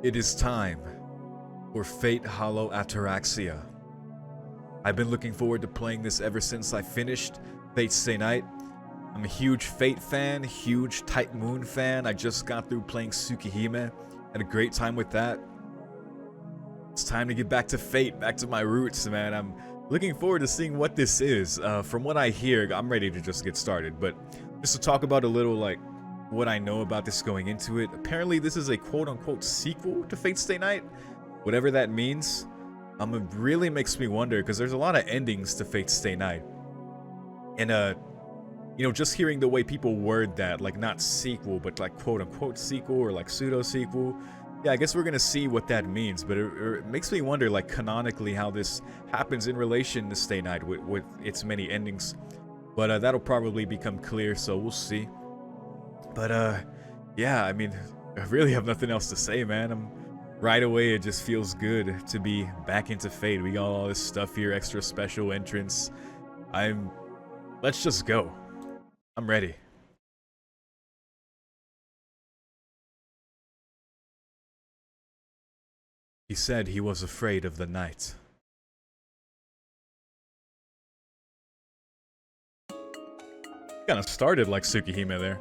It is time for Fate Hollow Ataraxia. I've been looking forward to playing this ever since I finished Fate Stay Night. I'm a huge Fate fan, huge Type Moon fan. I just got through playing Tsukihime. Had a great time with that. It's time to get back to Fate, back to my roots, man. I'm looking forward to seeing what this is. From what I hear, I'm ready to just get started. But just to talk about a little, like, what I know about this going into it. Apparently, this is a quote-unquote sequel to Fate Stay Night. Whatever that means. It really makes me wonder, because there's a lot of endings to Fate Stay Night. And, you know, just hearing the way people word that, like, not sequel, but like quote-unquote sequel, or like pseudo-sequel. Yeah, I guess we're gonna see what that means, but it makes me wonder, like, canonically how this happens in relation to Stay Night with its many endings. But that'll probably become clear, so we'll see. But yeah, I mean, I really have nothing else to say, man. Right away, it just feels good to be back into Fate. We got all this stuff here, extra special entrance. Let's just go. I'm ready. He said he was afraid of the night. Kinda started like Tsukihime there.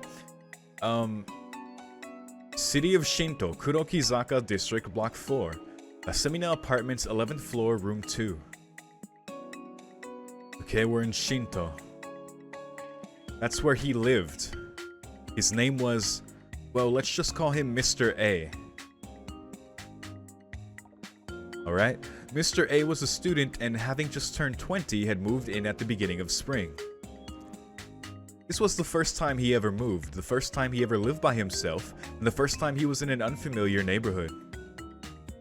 City of Shinto, Kurokizaka District, Block 4. Asemina Apartments, 11th floor, room 2. Okay, we're in Shinto. That's where he lived. His name was, well, let's just call him Mr. Alright? Mr. A was a student and, having just turned 20, had moved in at the beginning of spring. This was the first time he ever moved, the first time he ever lived by himself, and the first time he was in an unfamiliar neighborhood.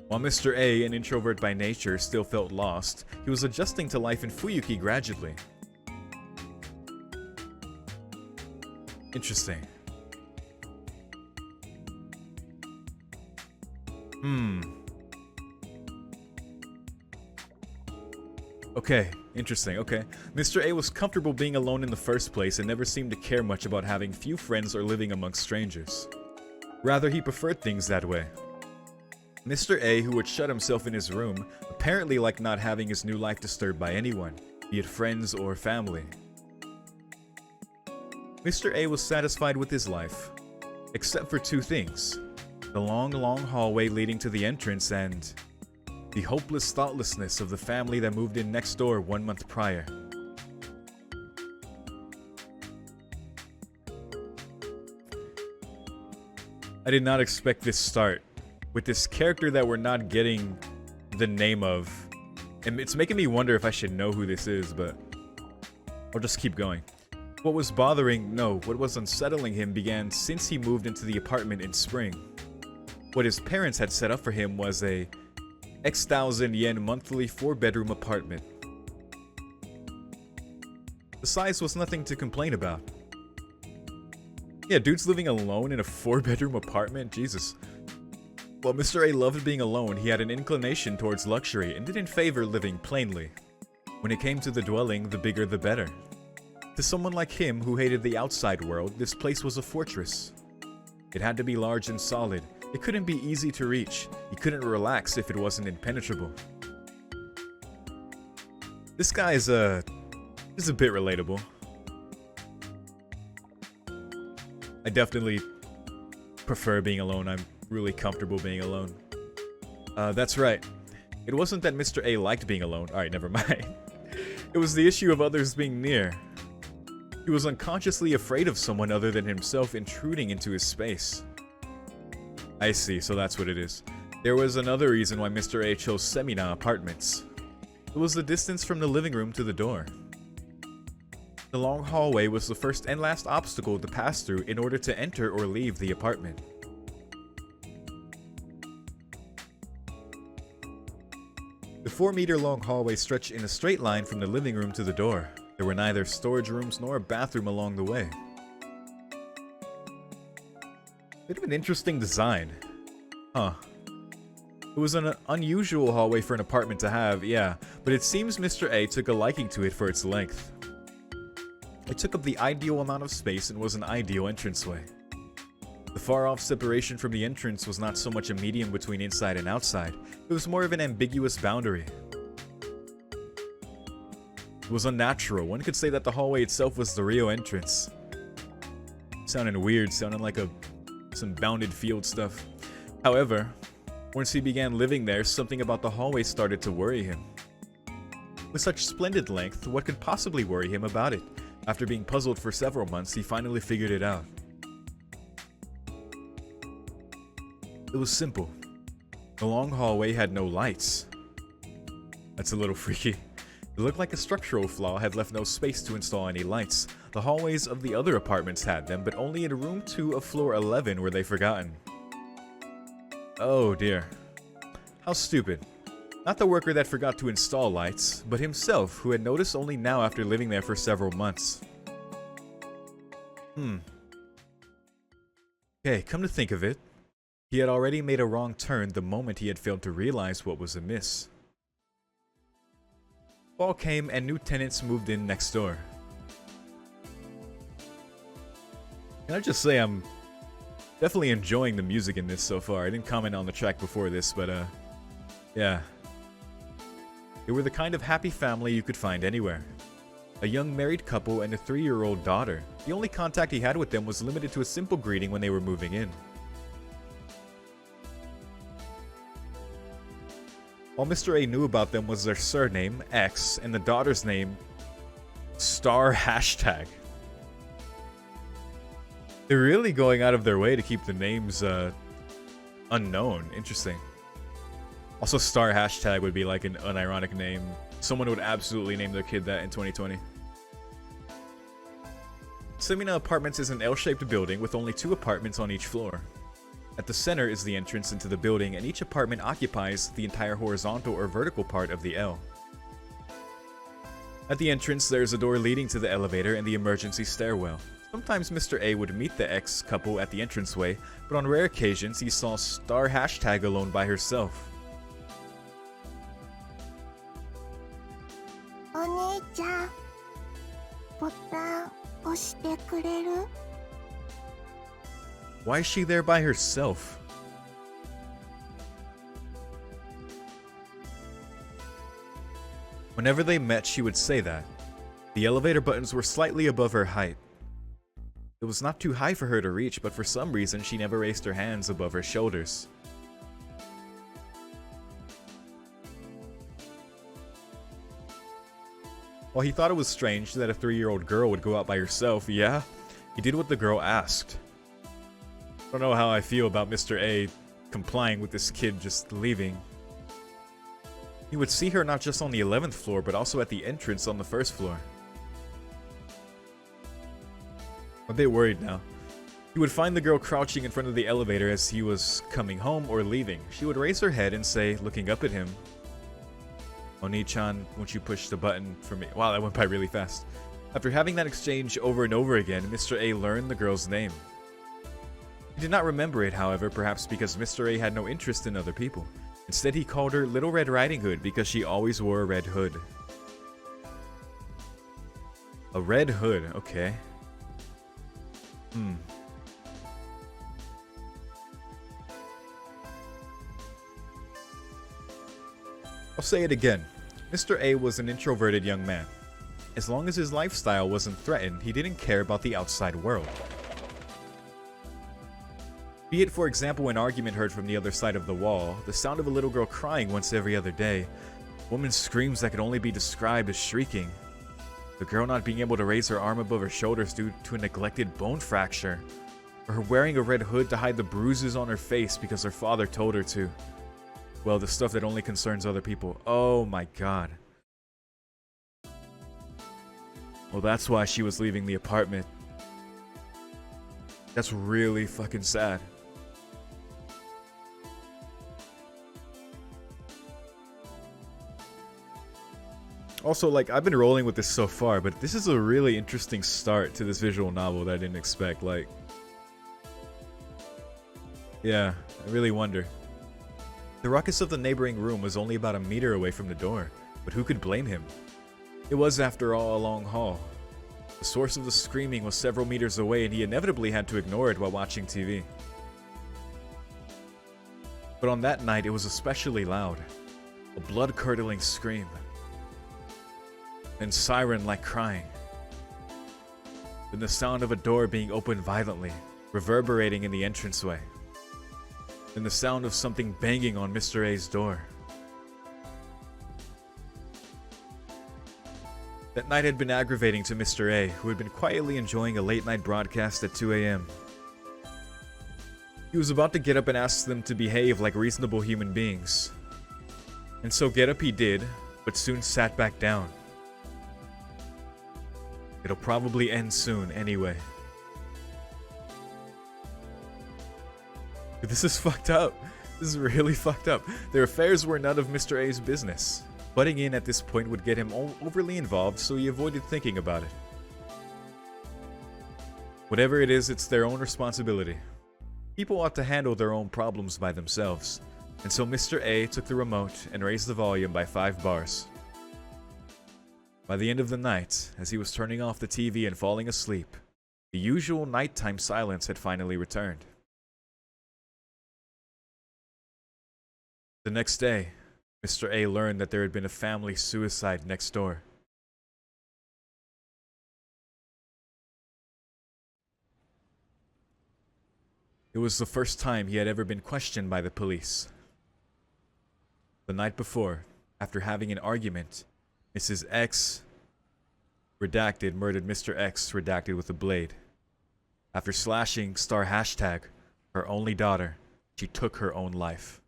While Mr. A, an introvert by nature, still felt lost, he was adjusting to life in Fuyuki gradually. Interesting. Okay, interesting, okay. Mr. A was comfortable being alone in the first place and never seemed to care much about having few friends or living amongst strangers. Rather, he preferred things that way. Mr. A, who would shut himself in his room, apparently liked not having his new life disturbed by anyone, be it friends or family. Mr. A was satisfied with his life, except for two things: the long, long hallway leading to the entrance and the hopeless thoughtlessness of the family that moved in next door 1 month prior. I did not expect this start, with this character that we're not getting the name of. And it's making me wonder if I should know who this is, but I'll just keep going. What was unsettling him began since he moved into the apartment in spring. What his parents had set up for him was a X thousand yen monthly 4-bedroom apartment. The size was nothing to complain about. Yeah, dude's living alone in a 4-bedroom apartment? Jesus. While Mr. A loved being alone, he had an inclination towards luxury and didn't favor living plainly. When it came to the dwelling, the bigger the better. To someone like him who hated the outside world, this place was a fortress. It had to be large and solid. It couldn't be easy to reach. You couldn't relax if it wasn't impenetrable. This guy is a bit relatable. I definitely prefer being alone. I'm really comfortable being alone. That's right. It wasn't that Mr. A liked being alone. Alright, never mind. It was the issue of others being near. He was unconsciously afraid of someone other than himself intruding into his space. I see, so that's what it is. There was another reason why Mr. A chose Semina Apartments. It was the distance from the living room to the door. The long hallway was the first and last obstacle to pass through in order to enter or leave the apartment. The 4-meter-long hallway stretched in a straight line from the living room to the door. There were neither storage rooms nor a bathroom along the way. Bit of an interesting design. Huh. It was an unusual hallway for an apartment to have, yeah, but it seems Mr. A took a liking to it for its length. It took up the ideal amount of space and was an ideal entranceway. The far-off separation from the entrance was not so much a medium between inside and outside, it was more of an ambiguous boundary. It was unnatural. One could say that the hallway itself was the real entrance. Sounded weird, sounded like some bounded field stuff. However, once he began living there, something about the hallway started to worry him. With such splendid length, what could possibly worry him about it? After being puzzled for several months, he finally figured it out. It was simple. The long hallway had no lights. That's a little freaky. It looked like a structural flaw had left no space to install any lights. The hallways of the other apartments had them, but only in room 2 of floor 11 were they forgotten. Oh dear. How stupid. Not the worker that forgot to install lights, but himself, who had noticed only now after living there for several months. Okay, come to think of it, he had already made a wrong turn the moment he had failed to realize what was amiss. Fall came and new tenants moved in next door. Can I just say I'm definitely enjoying the music in this so far. I didn't comment on the track before this, but yeah. They were the kind of happy family you could find anywhere. A young married couple and a 3-year-old daughter. The only contact he had with them was limited to a simple greeting when they were moving in. All Mr. A knew about them was their surname, X, and the daughter's name, *#. They're really going out of their way to keep the names unknown. Interesting. Also, *# would be like an unironic name. Someone would absolutely name their kid that in 2020. Semina Apartments is an L-shaped building with only 2 apartments on each floor. At the center is the entrance into the building, and each apartment occupies the entire horizontal or vertical part of the L. At the entrance, there is a door leading to the elevator and the emergency stairwell. Sometimes Mr. A would meet the ex couple at the entranceway, but on rare occasions he saw *# alone by herself. お兄ちゃん、ボタン押してくれる? Why is she there by herself? Whenever they met, she would say that. The elevator buttons were slightly above her height. It was not too high for her to reach, but for some reason she never raised her hands above her shoulders. While he thought it was strange that a 3-year-old girl would go out by herself, yeah, he did what the girl asked. I don't know how I feel about Mr. A complying with this kid just leaving. He would see her not just on the 11th floor, but also at the entrance on the 1st floor. I'm a bit worried now. He would find the girl crouching in front of the elevator as he was coming home or leaving. She would raise her head and say, looking up at him, "Oni-chan, won't you push the button for me?" Wow, that went by really fast. After having that exchange over and over again, Mr. A learned the girl's name. He did not remember it, however, perhaps because Mr. A had no interest in other people. Instead, he called her Little Red Riding Hood because she always wore a red hood. A red hood, okay. I'll say it again. Mr. A was an introverted young man. As long as his lifestyle wasn't threatened, he didn't care about the outside world. Be it, for example, an argument heard from the other side of the wall, the sound of a little girl crying once every other day, woman's screams that could only be described as shrieking, the girl not being able to raise her arm above her shoulders due to a neglected bone fracture, or her wearing a red hood to hide the bruises on her face because her father told her to. Well, the stuff that only concerns other people. Oh my god. Well, that's why she was leaving the apartment. That's really fucking sad. Also, like, I've been rolling with this so far, but this is a really interesting start to this visual novel that I didn't expect. Like, yeah, I really wonder. The ruckus of the neighboring room was only about a meter away from the door, but who could blame him? It was, after all, a long hall. The source of the screaming was several meters away, and he inevitably had to ignore it while watching TV. But on that night, it was especially loud. A blood-curdling scream. And siren-like crying. Then the sound of a door being opened violently, reverberating in the entranceway. Then the sound of something banging on Mr. A's door. That night had been aggravating to Mr. A, who had been quietly enjoying a late-night broadcast at 2 a.m. He was about to get up and ask them to behave like reasonable human beings. And so get up he did, but soon sat back down. It'll probably end soon anyway. This is fucked up. This is really fucked up. Their affairs were none of Mr. A's business. Butting in at this point would get him overly involved, so he avoided thinking about it. Whatever it is, it's their own responsibility. People ought to handle their own problems by themselves. And so Mr. A took the remote and raised the volume by 5 bars. By the end of the night, as he was turning off the TV and falling asleep, the usual nighttime silence had finally returned. The next day, Mr. A learned that there had been a family suicide next door. It was the first time he had ever been questioned by the police. The night before, after having an argument, Mrs. X, redacted, murdered Mr. X, redacted with a blade. After slashing *#, her only daughter, she took her own life.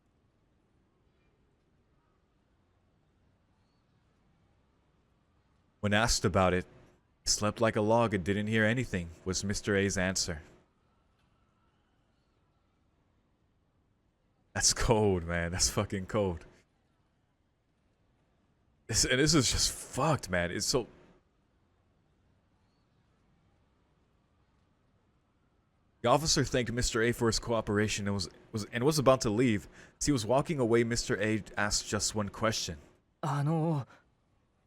When asked about it, he slept like a log and didn't hear anything, was Mr. A's answer. That's cold, man. That's fucking cold. This is just fucked, man. It's so... The officer thanked Mr. A for his cooperation and was about to leave. As he was walking away, Mr. A asked just one question.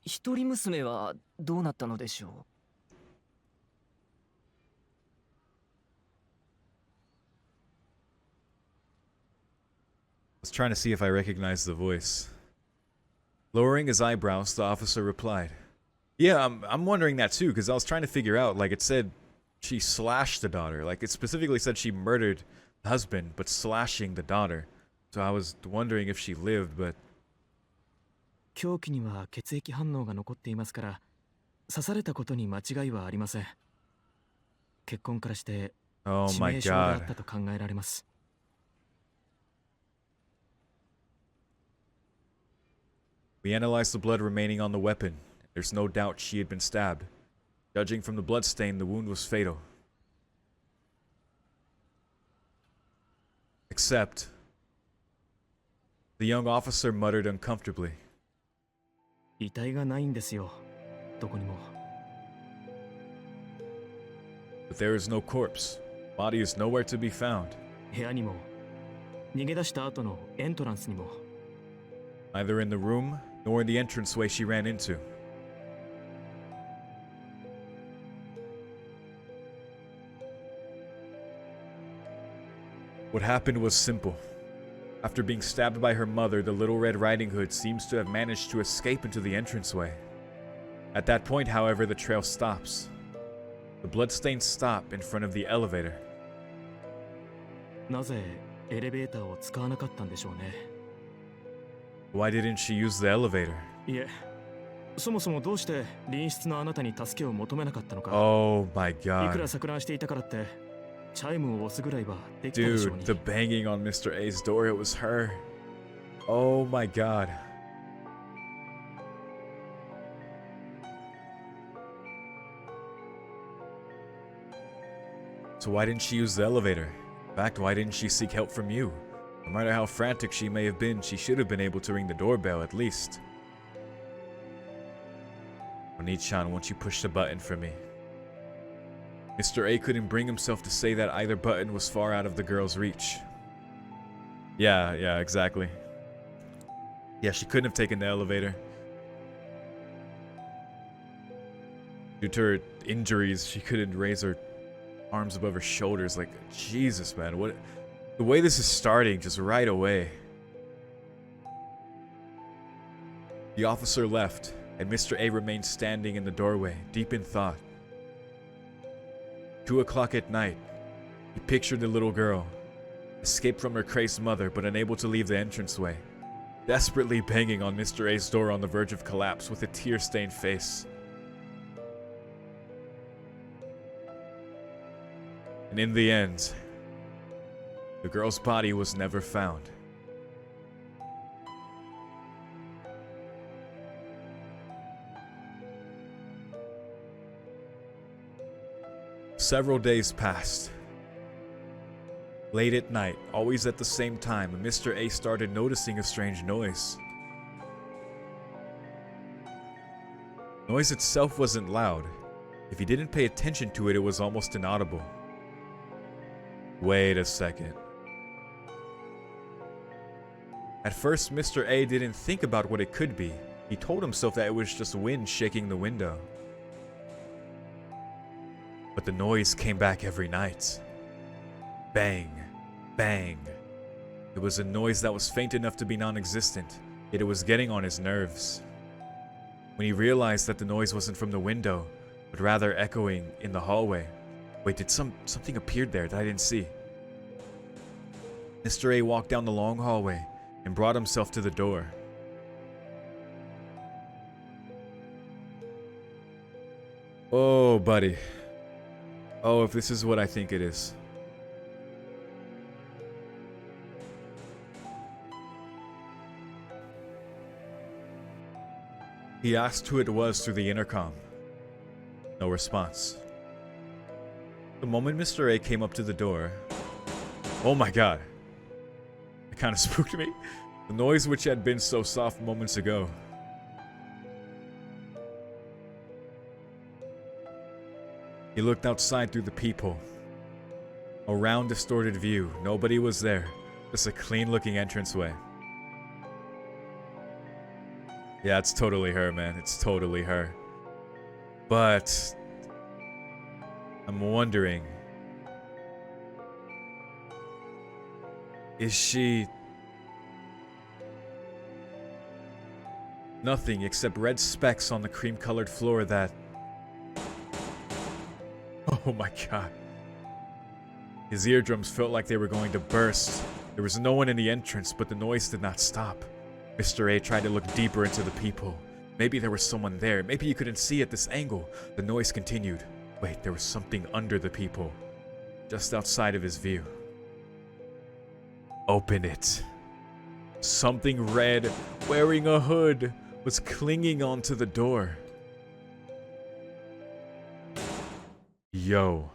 一人娘はどうなったのでしょう? I was trying to see if I recognized the voice. Lowering his eyebrows, the officer replied, "Yeah, I'm wondering that too, because I was trying to figure out, like it said she slashed the daughter. Like it specifically said she murdered the husband, but slashing the daughter. So I was wondering if she lived, but..." 凶器には血液反応が残っていますから、刺されたことに間違いはありません。血痕からして致命傷があったと考えられます。We analyzed the blood remaining on the weapon. There's no doubt she had been stabbed. Judging from the bloodstain, the wound was fatal. Except, the young officer muttered uncomfortably. 遺体がないんですよ。どこにも。But there is no corpse. Body is nowhere to be found. 部屋にも、逃げ出した後のエントランスにも。Neither in the room nor in the entranceway she ran into. What happened was simple. After being stabbed by her mother, the Little Red Riding Hood seems to have managed to escape into the entranceway. At that point, however, the trail stops. The bloodstains stop in front of the elevator. なぜエレベーターを使わなかったんでしょうね。Why didn't she use the elevator? いえ、そもそもどうして隣室のあなたに助けを求めなかったのか。Oh my いく god. ら錯乱していたからって、チャイムを押すぐらいはできたでしょう Dude, に。 the banging on Mr. A's door, it was her. Oh my god. So why didn't she use the elevator? In fact, why didn't she seek help from you? No matter how frantic she may have been, she should have been able to ring the doorbell at least. Oni-chan, won't you push the button for me? Mr. A couldn't bring himself to say that either button was far out of the girl's reach. Yeah, exactly. Yeah, she couldn't have taken the elevator. Due to her injuries, she couldn't raise her arms above her shoulders. Like, Jesus, man. What? The way this is starting, just right away. The officer left, and Mr. A remained standing in the doorway, deep in thought. 2 o'clock at night, he pictured the little girl, escaped from her crazed mother but unable to leave the entranceway, desperately banging on Mr. A's door on the verge of collapse with a tear-stained face. And in the end, the girl's body was never found. Several days passed. Late at night, always at the same time, Mr. A started noticing a strange noise. Noise itself wasn't loud. If he didn't pay attention to it, it was almost inaudible. Wait a second. At first, Mr. A didn't think about what it could be. He told himself that it was just wind shaking the window. But the noise came back every night. Bang, bang. It was a noise that was faint enough to be non-existent, yet it was getting on his nerves. When he realized that the noise wasn't from the window, but rather echoing in the hallway. Wait, did something appeared there that I didn't see? Mr. A walked down the long hallway and brought himself to the door. Oh, buddy. Oh, if this is what I think it is. He asked who it was through the intercom. No response. The moment Mr. A came up to the door... Oh my god. It kind of spooked me. The noise which had been so soft moments ago. He looked outside through the peephole. A round, distorted view. Nobody was there. Just a clean-looking entranceway. Yeah, it's totally her, man. It's totally her. But... I'm wondering... Is she... Nothing except red specks on the cream-colored floor that... Oh my god. His eardrums felt like they were going to burst. There was no one in the entrance, but the noise did not stop. Mr. A tried to look deeper into the peephole. Maybe there was someone there. Maybe you couldn't see at this angle. The noise continued. Wait, there was something under the peephole. Just outside of his view. Open it. Something red, wearing a hood, was clinging onto the door. Yo.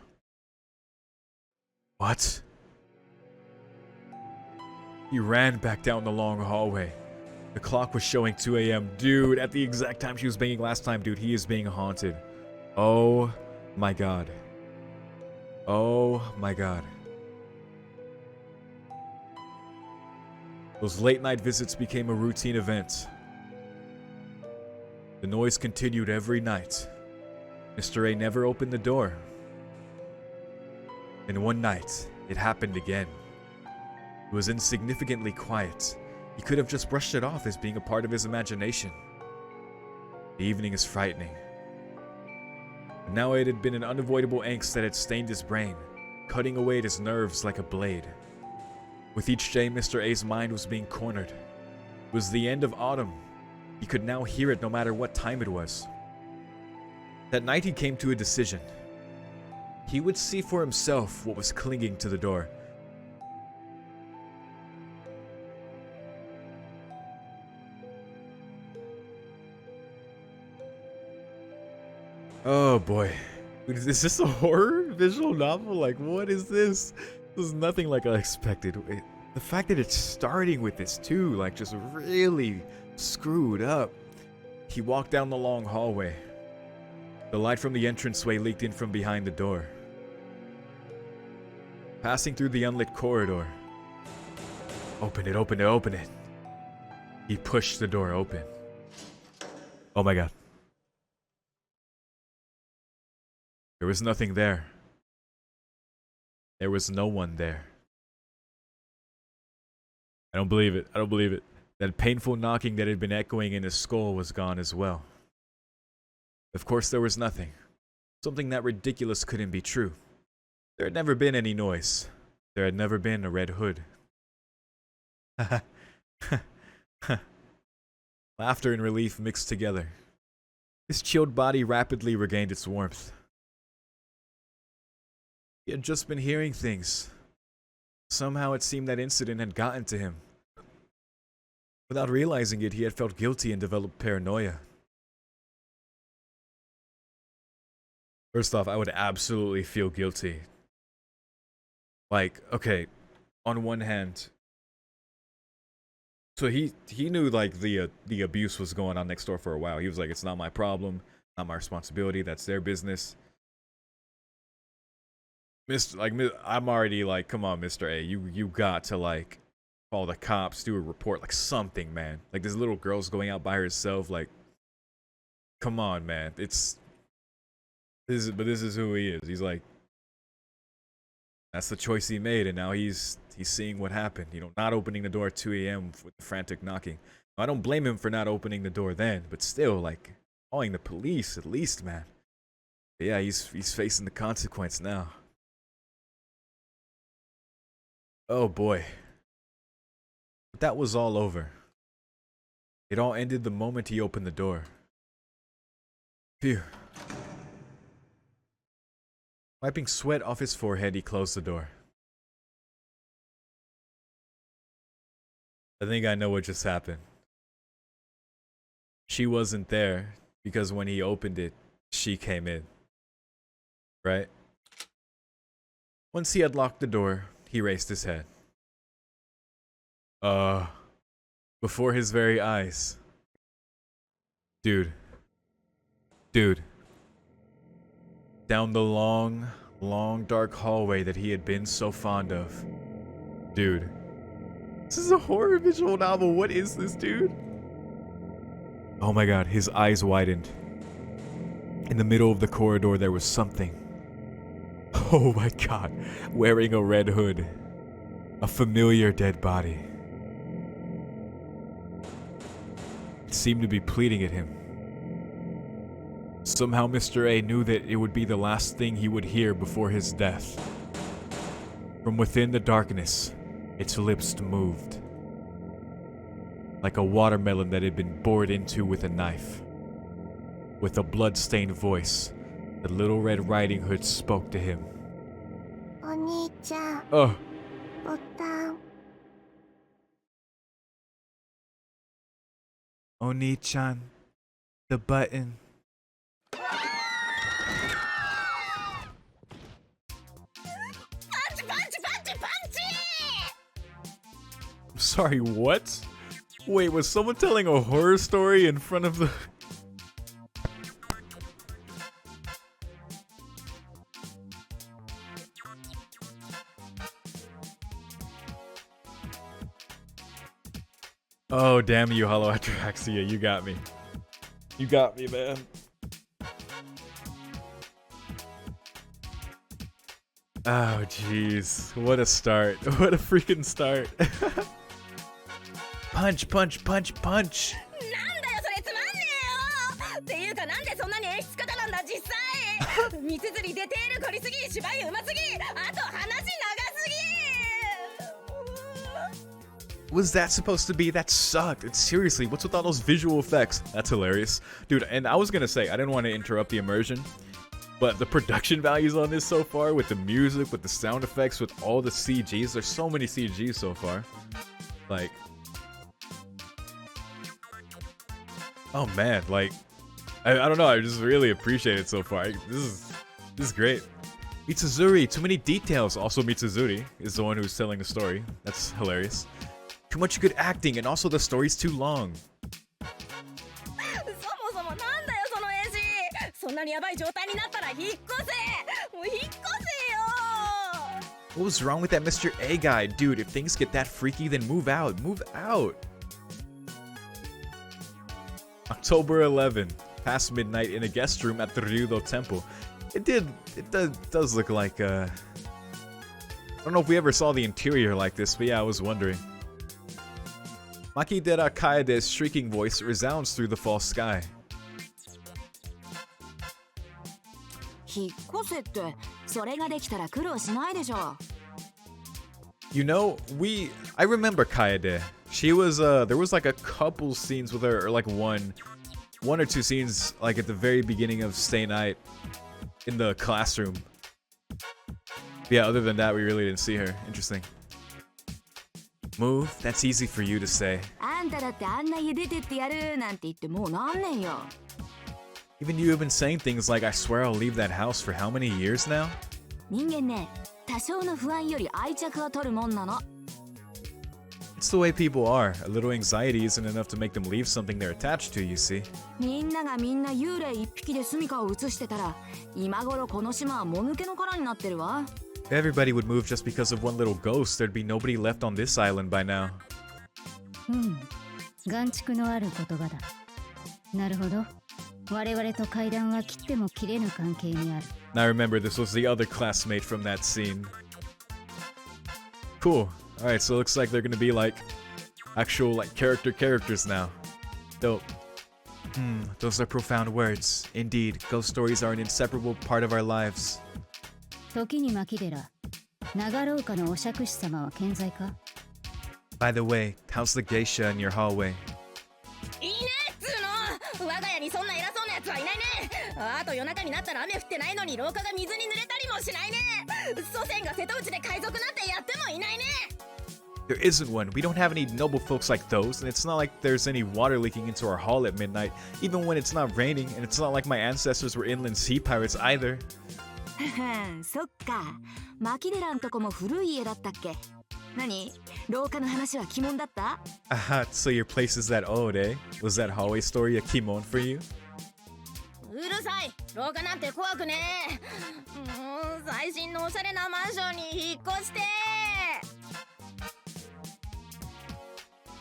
What? He ran back down the long hallway. The clock was showing 2 a.m. Dude, at the exact time she was banging last time, dude, he is being haunted. Oh my god. Oh my god. Those late night visits became a routine event. The noise continued every night. Mr. A never opened the door. And one night, it happened again. It was insignificantly quiet. He could have just brushed it off as being a part of his imagination. The evening is frightening. But now it had been an unavoidable angst that had stained his brain, cutting away at his nerves like a blade. With each day, Mr. A's mind was being cornered. It was the end of autumn. He could now hear it no matter what time it was. That night he came to a decision. He would see for himself what was clinging to the door. Oh boy. Is this a horror visual novel? Like, what is this? This is nothing like I expected. The fact that it's starting with this too, like, just really screwed up. He walked down the long hallway. The light from the entranceway leaked in from behind the door. Passing through the unlit corridor. Open it, open it, open it. He pushed the door open. Oh my god. There was nothing there. There was no one there. I don't believe it. I don't believe it. That painful knocking that had been echoing in his skull was gone as well. Of course there was nothing. Something that ridiculous couldn't be true. There had never been any noise. There had never been a red hood. Laughter and relief mixed together. His chilled body rapidly regained its warmth. He had just been hearing things. Somehow it seemed that incident had gotten to him. Without realizing it, he had felt guilty and developed paranoia. First off, I would absolutely feel guilty. Like, okay, on one hand, so he knew like the abuse was going on next door for a while. He was like, it's not my problem, not my responsibility, that's their business. I'm already like, come on, Mr. A, you got to like call the cops, do a report, like something, man. Like this little girl's going out by herself, like, come on, man. This is who he is. He's like, that's the choice he made, and now he's seeing what happened. You know, not opening the door at 2 a.m. with the frantic knocking. I don't blame him for not opening the door then, but still, like, calling the police at least, man. But yeah, he's facing the consequence now. Oh boy. But that was all over. It all ended the moment he opened the door. Phew. Wiping sweat off his forehead, he closed the door. I think I know what just happened. She wasn't there because when he opened it, she came in. Right? Once he had locked the door, he raised his head. Before his very eyes. Dude. Down the long, dark hallway that he had been so fond of. Dude. This is a horror visual novel. What is this, dude? Oh my god, his eyes widened. In the middle of the corridor, there was something. Oh my god. Wearing a red hood. A familiar dead body. It seemed to be pleading at him. Somehow Mr. A knew that it would be the last thing he would hear before his death. From within the darkness, its lips moved. Like a watermelon that had been bored into with a knife. With a blood-stained voice, the Little Red Riding Hood spoke to him. お兄ちゃん、 Oh, ボタン。 Oni-chan, the button. I'm sorry, what? Wait, was someone telling a horror story in front of the... Oh, damn you, Hollow Ataraxia. You got me. You got me, man. Oh, jeez. What a start. What a freaking start. Punch, punch, punch, punch. なんだよそれつまんねえよっていうかなんでそんなに演出家なんだ実際道釣りデテール凝りすぎ芝居うますぎあと話長すぎ Was that supposed to be? That sucked. And seriously, what's with all those visual effects? That's hilarious. Dude, and I was gonna say, I didn't want to interrupt the immersion, but the production values on this so far, with the music, with the sound effects, with all the CGs, there's so many CGs so far. Like... Oh man, like... I don't know, I just really appreciate it so far. This is great. Mitsuzuri, too many details. Also, Mitsuzuri is the one who's telling the story. That's hilarious. Too much good acting, and also the story's too long. そもそもなんだよその絵師そんなにヤバい状態になったら引っ越せもう引っ越せよ What was wrong with that Mr. A guy? Dude, if things get that freaky, then move out. Move out. October 11, past midnight in a guest room at the Ryudo Temple. It does look like, I don't know if we ever saw the interior like this, but yeah, I was wondering. Makidera Kaede's shrieking voice resounds through the false sky. 引っ越せってそれができたら苦労しないでしょ You know, I remember Kaede. She was, there was like a couple scenes with her, or like one or two scenes, like at the very beginning of Stay Night in the classroom. Yeah, other than that, we really didn't see her. Interesting. Move? That's easy for you to say. あんただってあんな家出てってやるなんて言ってもう何年よ Even you have been saying things like, I swear I'll leave that house for how many years now? 人間ね多少の不安より愛着を取るもんなの It's the way people are. A little anxiety isn't enough to make them leave something they're attached to, you see. みんながみんな幽霊一匹で住処を移してたら今頃この島はもぬけの殻になってるわ If everybody would move just because of one little ghost, there'd be nobody left on this island by now. 眼蓄のある言葉だ。なるほど。我々と階段は切っても切れぬ関係にある。 Now remember, this was the other classmate from that scene. Cool. Alright, so it looks like they're gonna be like actual like characters now. Dope. Those are profound words. Indeed, ghost stories are an inseparable part of our lives. 時に牧寺、長廊下のお釈師様は健在か By the way, how's the geisha in your hallway? いいねっつーの我が家にそんな偉そうなやつはいないねあと夜中になったら雨降ってないのに廊下が水に濡れたりもしないね祖先が瀬戸内で海賊なんてやってもいないね There isn't one. We don't have any noble folks like those, and it's not like there's any water leaking into our hall at midnight, even when it's not raining, and it's not like my ancestors were inland sea pirates either. そっか牧寺んとこも古い家だったっけ何廊下の話は鬼門だった Aha, so your place is that old, eh? Was that hallway story a kimon for you? うるさい廊下なんて怖くね最新のおしゃれなマンションに引っ越して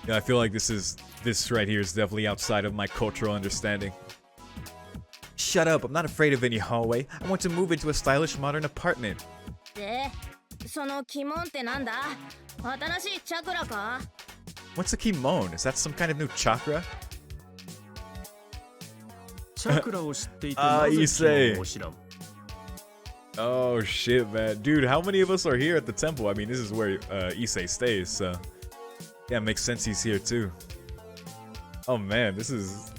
Yeah, I feel like this right here is definitely outside of my cultural understanding. Shut up, I'm not afraid of any hallway. I want to move into a stylish modern apartment. でその鬼門ってなんだ新しいチャクラか What's a kimon? Is that some kind of new chakra? チャクラを知っていてなぜ you 鬼 say. 門を知らん Oh shit, man. Dude, how many of us are here at the temple? I mean, this is where Issei stays, so... Yeah, it makes sense he's here too. Oh man, this is...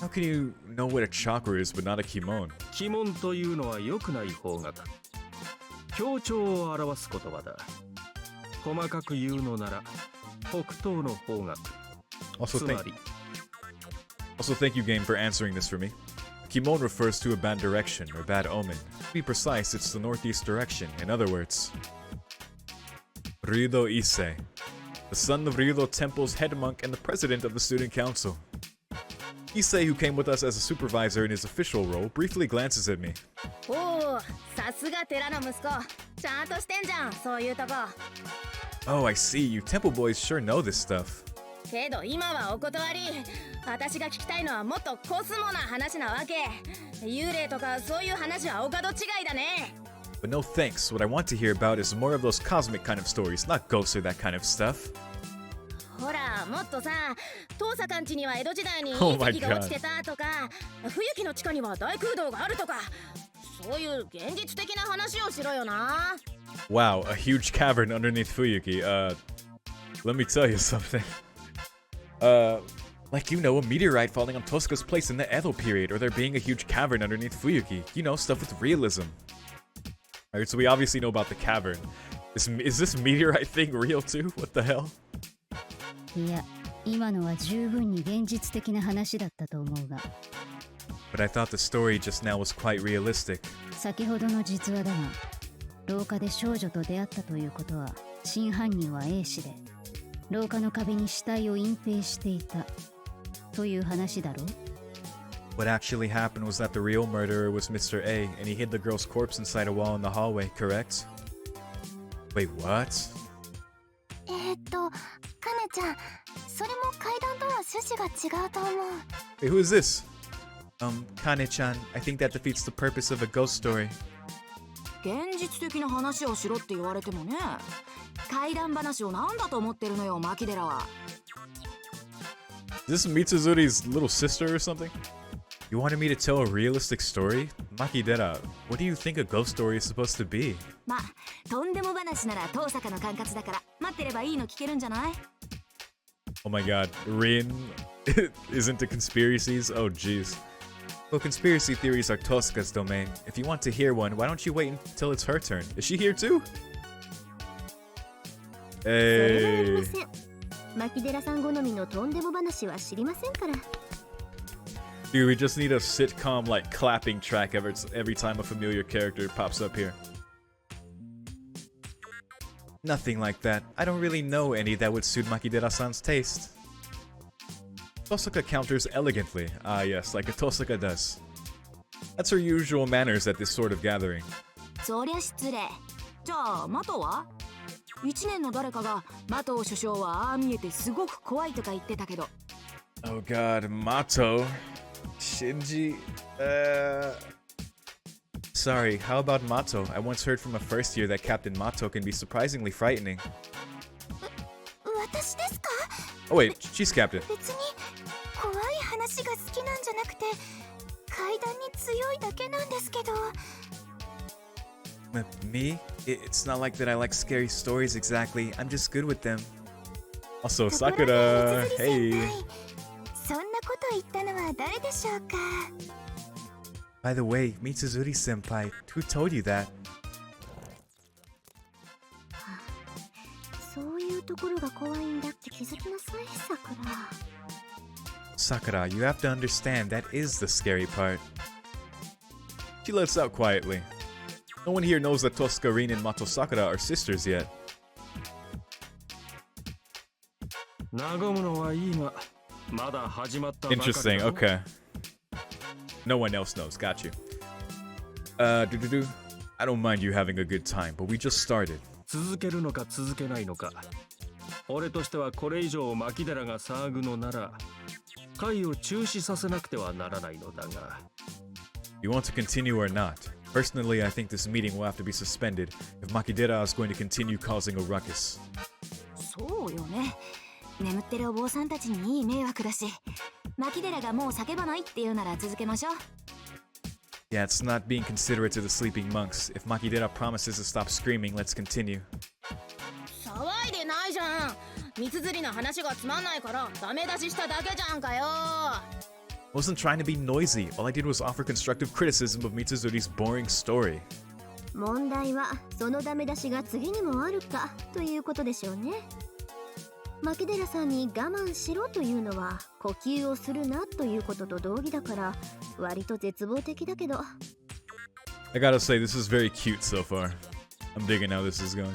How can you know what a chakra is but not a kimon? 鬼門というのは良くない方角強調を表す言葉だ細かく言うのなら北東の方角 Also, つまり thank you, game, for answering this for me. Kimon refers to a bad direction or bad omen. To be precise, it's the northeast direction. In other words, Ryudo Issei, the son of Ryudo Temple's head monk and the president of the student council. Issei, who came with us as a supervisor in his official role, briefly glances at me. おおさすが寺の息子ちゃんとしてんじゃんそういうとこ Oh, I see. You temple boys sure know this stuff. けど今はお断り私が聞きたいのはもっとコスモな話なわけ幽霊とかそういう話はお門違いだね But no thanks. What I want to hear about is more of those cosmic kind of stories, not ghosts or that kind of stuff. ほらもっとさ父さかんちには江戸時代に Oh 隕 my 石が落ちてたとか冬木の地下には大空洞があるとかそういう現実的な話をしろよな Wow, a huge cavern underneath Fuyuki. Let me tell you something. Like, you know, a meteorite falling on Tosca's place in the Edo period, or there being a huge cavern underneath Fuyuki. You know, stuff with realism. Alright, so we obviously know about the cavern. Is this meteorite thing real too? What the hell? いや、今のは十分に現実的な話だったと思うが。But I thought the story just now was quite realistic. 先ほどの実話だが、廊下で少女と出会ったということは、真犯人は A 氏で、廊下の壁に死体を隠蔽していたという話だろう。What actually happened was that the real murderer was Mr. A, and he hid the girl's corpse inside a wall in the hallway, correct? Wait, what? カネちゃん、それも階段とは趣旨が違うと思う。Wait, who is this? Kane-chan, I think that defeats the purpose of a ghost story. 現実的な話をしろって言われてもね。怪談話を何だと思ってるのよ、牧寺は。Is this Mitsuzuri's little sister or something? You wanted me to tell a realistic story? Makidera, what do you think a ghost story is supposed to be? まあ、とんでも話なら遠坂の管轄だから待ってればいいの聞けるんじゃない？ Oh my god, Rin is into conspiracies? Oh jeez. Well, conspiracy theories are Tosca's domain. If you want to hear one, why don't you wait until it's her turn? Is she here too? それはありま Hey. せん。牧寺さん好みのとんでも話は知りませんから。 Dude, we just need a sitcom like clapping track every time a familiar character pops up here. Nothing like that. I don't really know any that would suit Makidera-san's taste. Tosaka counters elegantly. Ah yes, like a Tosaka does. That's her usual manners at this sort of gathering. そりゃ失礼。じゃあ、マトは？一年の誰かがマト首相はああ見えてすごく怖いとか言ってたけど。 Oh god, Mato. Shinji. Sorry, how about Mato? I once heard from a first year that Captain Mato can be surprisingly frightening. 私ですか？ Oh wait, she's captain. 別に怖い話が好きなんじゃなくて階段に強いだけなんですけど。Me? It's not like that I like scary stories exactly. I'm just good with them. Also, Sakura. Hey. そんなこと言ったのは誰でしょうか？ By the way, Mitsuzuri senpai, who told you that? そういうところが怖いんだって気づきなさい、桜。 Sakura, you have to understand that is the scary part. She lets out quietly. No one here knows that Tosca, Rin, and Mato Sakura are sisters yet. 和むのはいいが、まだ始まったばかりだ。 Interesting, okay. No one else knows, got you. I don't mind you having a good time, but we just started. 続けるのか続けないのか。俺としてはこれ以上牧寺が騒ぐのなら、会を中止させなくてはならないのだが。You want to continue or not? Personally, I think this meeting will have to be suspended if Makidera is going to continue causing a ruckus. そうよね。眠ってるお坊さんたちにいい迷惑だし、牧寺がもう叫ばないっていうなら続けましょう。 Yeah, it's not being considerate to the sleeping monks. If Makidera promises to stop screaming, let's continue. 騒いでないじゃん。三つ釣りの話がつまんないからダメ出ししただけじゃんかよ。 I wasn't trying to be noisy. All I did was offer constructive criticism of Mitsuzuri's boring story. 問題はそのダメ出しが次にもあるかということでしょうね。牧寺さんに我慢しろというのは呼吸をするなということと同義だから割と絶望的だけど。 I gotta say, this is very cute so far. I'm digging how this is going.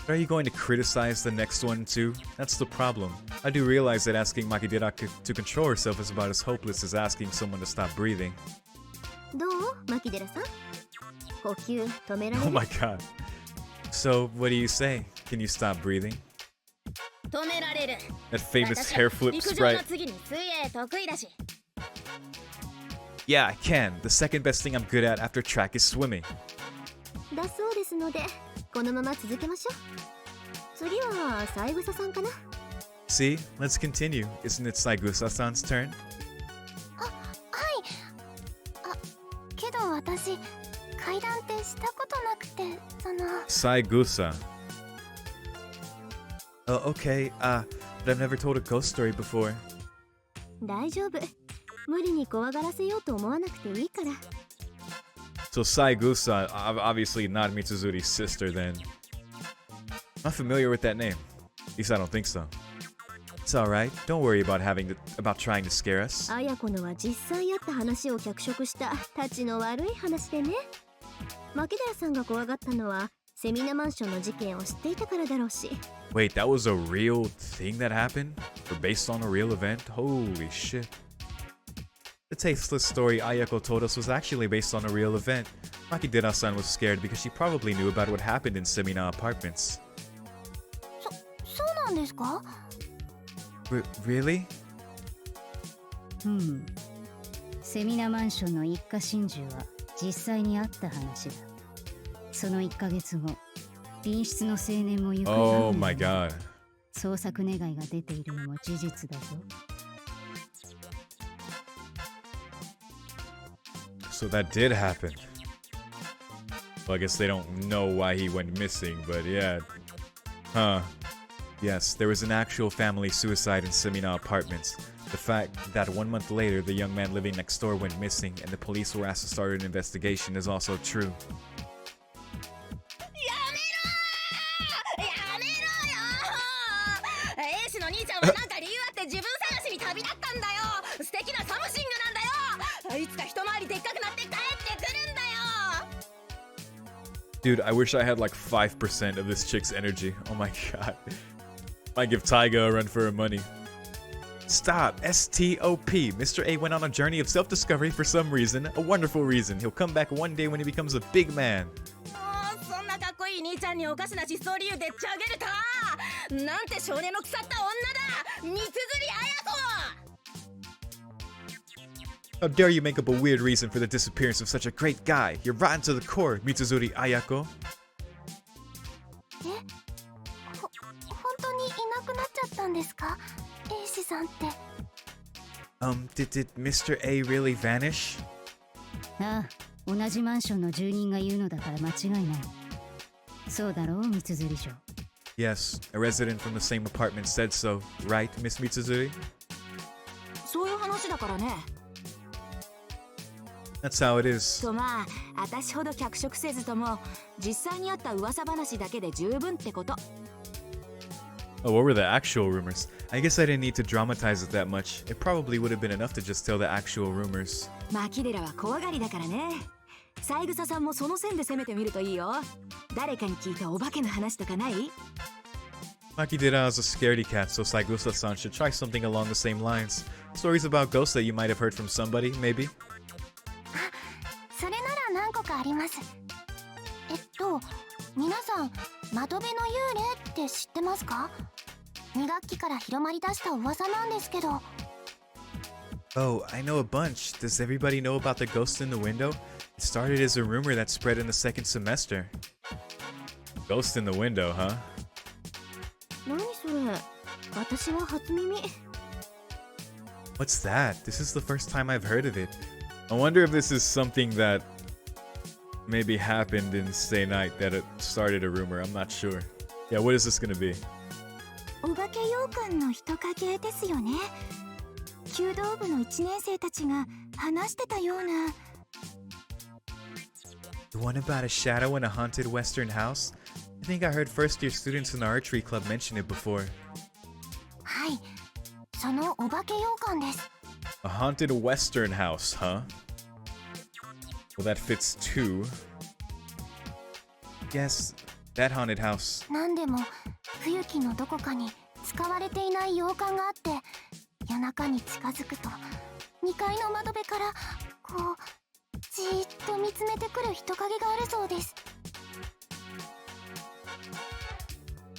But are you going to criticize the next one too? That's the problem. I do realize that asking Makidera to control herself is about as hopeless as asking someone to stop breathing. どう牧寺さん？呼吸止められ Oh る？ my god. So, what do you say? Can you stop breathing? 止められる。 That famous 私 hair flip 陸上の sprite. 次に水泳得意だし。 Yeah, I can. The second best thing I'm good at after track is swimming. だそうですのでこのまま続けましょう。次は三枝さんかな。 See? Let's continue. Isn't it Saigusa-san's turn? はい。けど私階段ってしたことなくてSaigusa. Oh, okay. But I've never told a ghost story before. 大丈夫。無理に怖がらせようと思わなくていいから。 So Saigusa, obviously not Mitsuzuri's sister then. Not familiar with that name. At least I don't think so. It's alright. Don't worry about trying to scare us. 綾子のは実際あった話を脚色したたちの悪い話でね。牧寺さんが怖がったのはセミナマンションの事件を知っていたからだろうし。 Wait, that was a real thing that happened? Or based on a real event? Holy shit. The tasteless story Ayako told us was actually based on a real event. Makidera-san was scared because she probably knew about what happened in Semina apartments. そうなんですか？ Really? セミナマンションの一家心中は実際にあった話だ。その1ヶ月後、隣室の青年も行方不 Oh 明 my になり god. 捜索願いが出ているのも事実だぞ。So that did happen. Well, I guess they don't know why he went missing, but yeah. Huh. Yes, there was an actual family suicide in Semina Apartments. The fact that 1 month later the young man living next door went missing and the police were asked to start an investigation is also true. エイシの兄ちゃんはなんか理由あって自分探しに旅立ったんだよ。素敵なサムシングなんだよ。いつか一回りでっかくなって帰ってくるんだよ。 Dude, I wish I had like 5% of this chick's energy. Oh my god. Might give Taiga a run for her money. Stop. S-T-O-P. Mr. A went on a journey of self-discovery for some reason. A wonderful reason. He'll come back one day when he becomes a big man. そんなかっこいい兄ちゃんにおかしな失踪理由でっちゃあげるとなんて少年の腐った女だ。三つ釣り綾子。 How dare you make up a weird reason for the disappearance of such a great guy? You're rotten to the core, Mitsuzuri Ayako. 本当にいなくなっちゃったんですか、エイシさんって。Did Mr. A really vanish? ああ、同じマンションの住人が言うのだから間違いない。そうだろう、三釣り嬢。Yes, a resident from the same apartment said so, right, Miss Mitsuzuri? そういう話だからね。 That's how it is. とまあ、私ほど脚色せずとも実際にあった噂話だけで十分ってこと。 Oh, what were the actual rumors? I guess I didn't need to dramatize it that much. It probably would have been enough to just tell the actual rumors. マキデラは怖がりだからね。三枝さんもその線で攻めてみるといいよ。誰かに聞いたお化けの話とかない？ Makidera is a scaredy cat, so Saigusa-san should try something along the same lines. Stories about ghosts that you might have heard from somebody, maybe? それなら何個かあります。皆さん、窓辺の幽霊って知ってますか？2学期から広まりだした噂なんですけど。 Oh, I know a bunch. Does everybody know about the ghost in the window? It started as a rumor that spread in the second semester. Ghost in the window, huh? 何それ？私は初耳。 What's that? This is the first time I've heard of it. I wonder if this is something that maybe happened in Stay Night that it started a rumor. I'm not sure. Yeah, what is this gonna be? お化け洋館の人影ですよね。弓道部の1年生たちが話してたような。 The one about a shadow in a haunted Western house? I think I heard first-year students in the archery club mention it before. はい、そのお化け洋館です。 A haunted Western house, huh? Well, that fits too. Yes, that haunted house. なんでも冬季のどこかに使われていない洋館があって、夜中に近づくと2階の窓辺からこうじーっと見つめてくる人影があるそうです。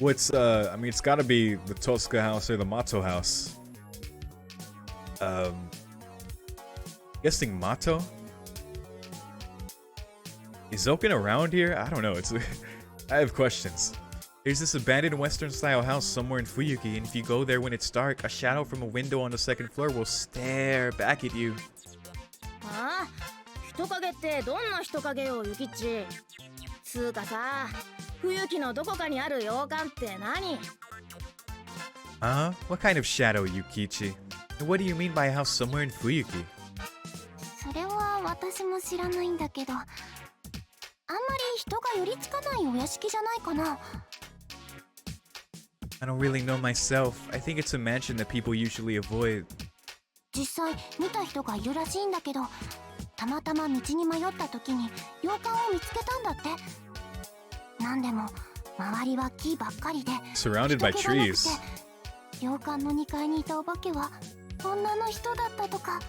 What's I mean, it's gotta be the Tosca house or the Mato house. Guessing Mato? Is Oken around here? I don't know. It's I have questions. There's this abandoned Western style house somewhere in Fuyuki, and if you go there when it's dark, a shadow from a window on the second floor will stare back at you. ああ、人影ってどんな人影よ、ゆきっち。つうかさ、冬季のどこかにある洋館って何？ What kind of shadow, Yukichi? And what do you mean by a house somewhere in Fuyuki? それは私も知らないんだけど、あんまり人が寄りつかないお屋敷じゃないかな。 I don't really know myself. I think it's a mansion that people usually avoid. 実際見た人がいるらしいんだけど、たまたま道に迷った時に洋館を見つけたんだって。なんでも周りは木ばっかりで Surrounded by 人気がなくて、 trees. 洋館の2階にいたお化けは女の人だったとか。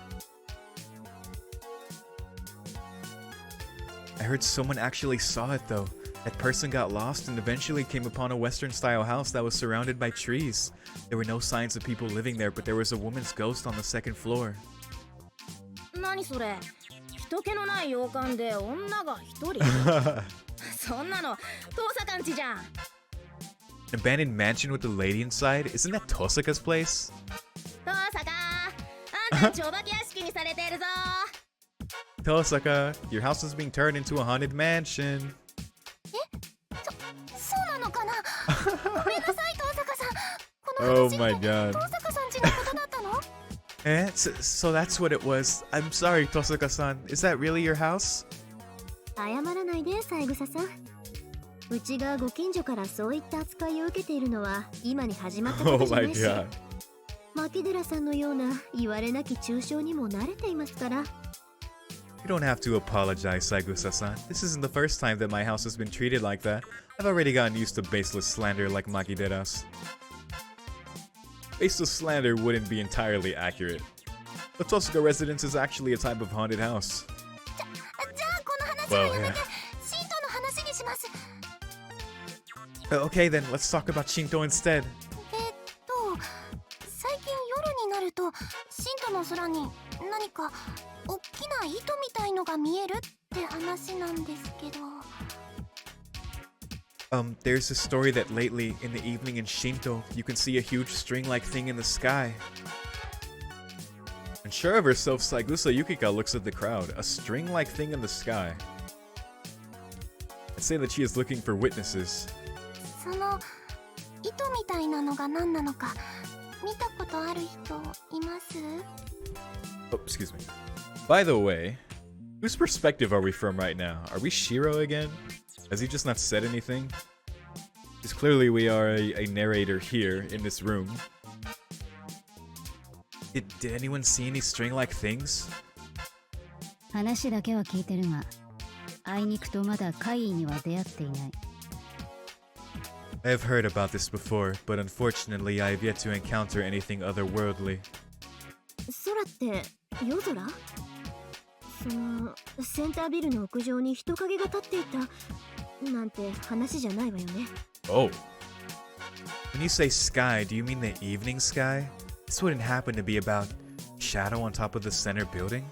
I heard someone actually saw it though. That person got lost and eventually came upon a Western style house that was surrounded by trees. There were no signs of people living there, but there was a woman's ghost on the second floor. 何それ、人気のない洋館で女が一人。そんなのトサカンちじゃん。 An abandoned mansion with a lady inside? Isn't that Tosaka's place? トサカ、あんたんちお化け屋敷にされてるぞ。 Tosaka, your house is being turned into a haunted mansion. そうなのかな。ごめんなさい、遠坂さん。この Oh 話 my って god. 遠坂さんちのことだったの？ Eh? So that's what it was. I'm sorry, Tosaka-san. Is that really your house? 謝らないで、三枝さん。うちがご近所からそういった扱いを受けているのは今に始まったこと Oh じゃな my いし、 god. 牧寺さんのような言われなき中傷にも慣れていますから。 You don't have to apologize, Saigusa-san. This isn't the first time that my house has been treated like that. I've already gotten used to baseless slander like Makidera's. Baseless slander wouldn't be entirely accurate. The Tosaka residence is actually a type of haunted house. じゃあこの話は Well, やめ yeah. て、シントの話にします。 Okay then, let's talk about Shinto instead. 最近夜になるとシントの空に何か大きな糸みたいのが見えるって話なんですけど。There's a story that lately, in the evening in Shinto, you can see a huge string-like thing in the sky. Unsure of herself, Saigusa Yukika looks at the crowd. A string-like thing in the sky. I'd say that she is looking for witnesses. その糸みたいなのが何なのか見たことある人います？ Oh, excuse me. By the way, whose perspective are we from right now? Are we Shiro again? Has he just not said anything? Because clearly we are a narrator here in this room. Did anyone see any string-like things? 話だけは聞いてるが、あいにくとまだ怪異には出会っていない。 I have heard about this before, but unfortunately I have yet to encounter anything otherworldly. 空って夜空？そのセンタービルの屋上に人影が立っていたなんて話じゃないわよね。 Oh. When you say sky, do you mean the evening sky? This wouldn't happen to be about shadow on top of the center building?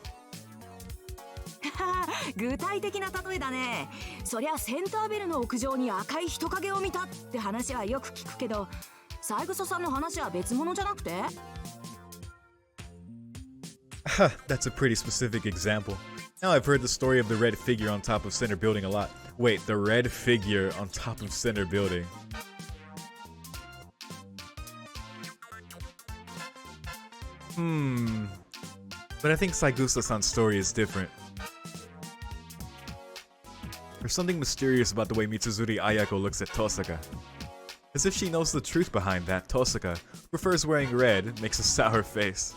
具体的な例えだね。そりゃセンタービルの屋上に赤い人影を見たって話はよく聞くけど、三枝さんの話は別物じゃなくて？ That's a pretty specific example. Now I've heard the story of the red figure on top of center building a lot. Wait, the red figure on top of center building. But I think Saigusa-san's story is different. There's something mysterious about the way Mitsuzuri Ayako looks at Tosaka. As if she knows the truth behind that, Tosaka, who prefers wearing red, makes a sour face.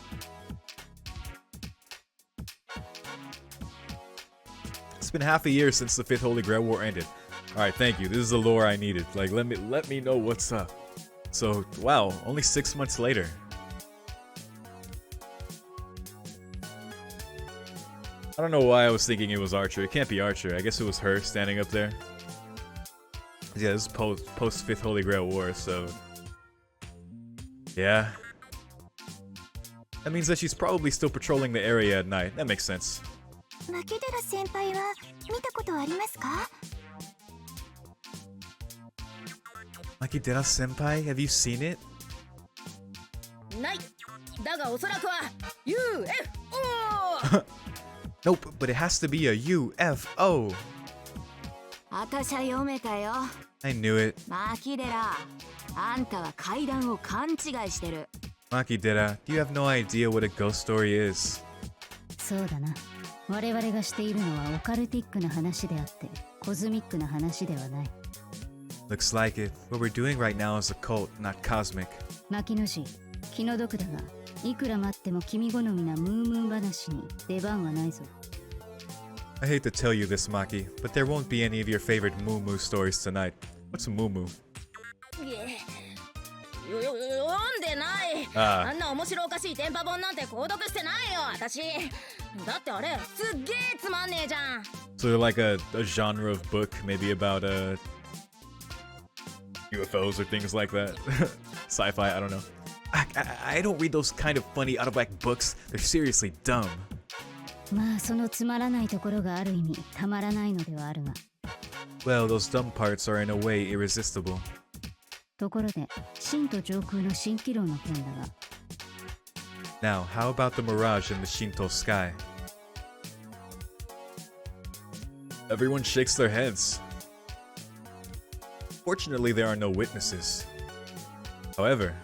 It's been half a year since the Fifth Holy Grail War ended. Alright, thank you. This is the lore I needed. Like, let me know what's up. So, wow, only 6 months later. I don't know why I was thinking it was Archer. It can't be Archer. I guess it was her standing up there. Yeah, this is post Fifth Holy Grail War, so yeah. That means that she's probably still patrolling the area at night. That makes sense. 牧寺先輩は見たことありますか？ Makidera Senpai, have you seen it? ない。だがおそらくは UFO。 Nope, but it has to be a UFO. あたしゃ読めたよ。 I knew it. 牧寺、あんたは階段を勘違いしてる。 Makidera, you have no idea what a ghost story is. そうだな。我々がしているのはオカルティックな話であってコズミックな話ではない。 Looks like it. What we're doing right now is occult, not cosmic. 牧野氏、気の毒だがいくら待っても君好みなムームー話に出番はないぞ。 I hate to tell you this, Maki, but there won't be any of your favorite Moo Moo stories tonight. What's a Moo Moo? 読んでない。あんな面白おかしい電波本なんて購読してないよ、私。だってあれすっげえつまんねえじゃん。 So like a genre of book, maybe about UFOs or things like that. Sci-fi, I don't know. I don't read those kind of funny out of whack books. They're seriously dumb. まあそのつまらないところがある意味たまらないのではあるが。 Well, those dumb parts are in a way irresistible. ところで神と上空の蜃気楼の件だが。 Now, how about the mirage in the Shinto sky? Everyone shakes their heads. Fortunately, there are no witnesses. However,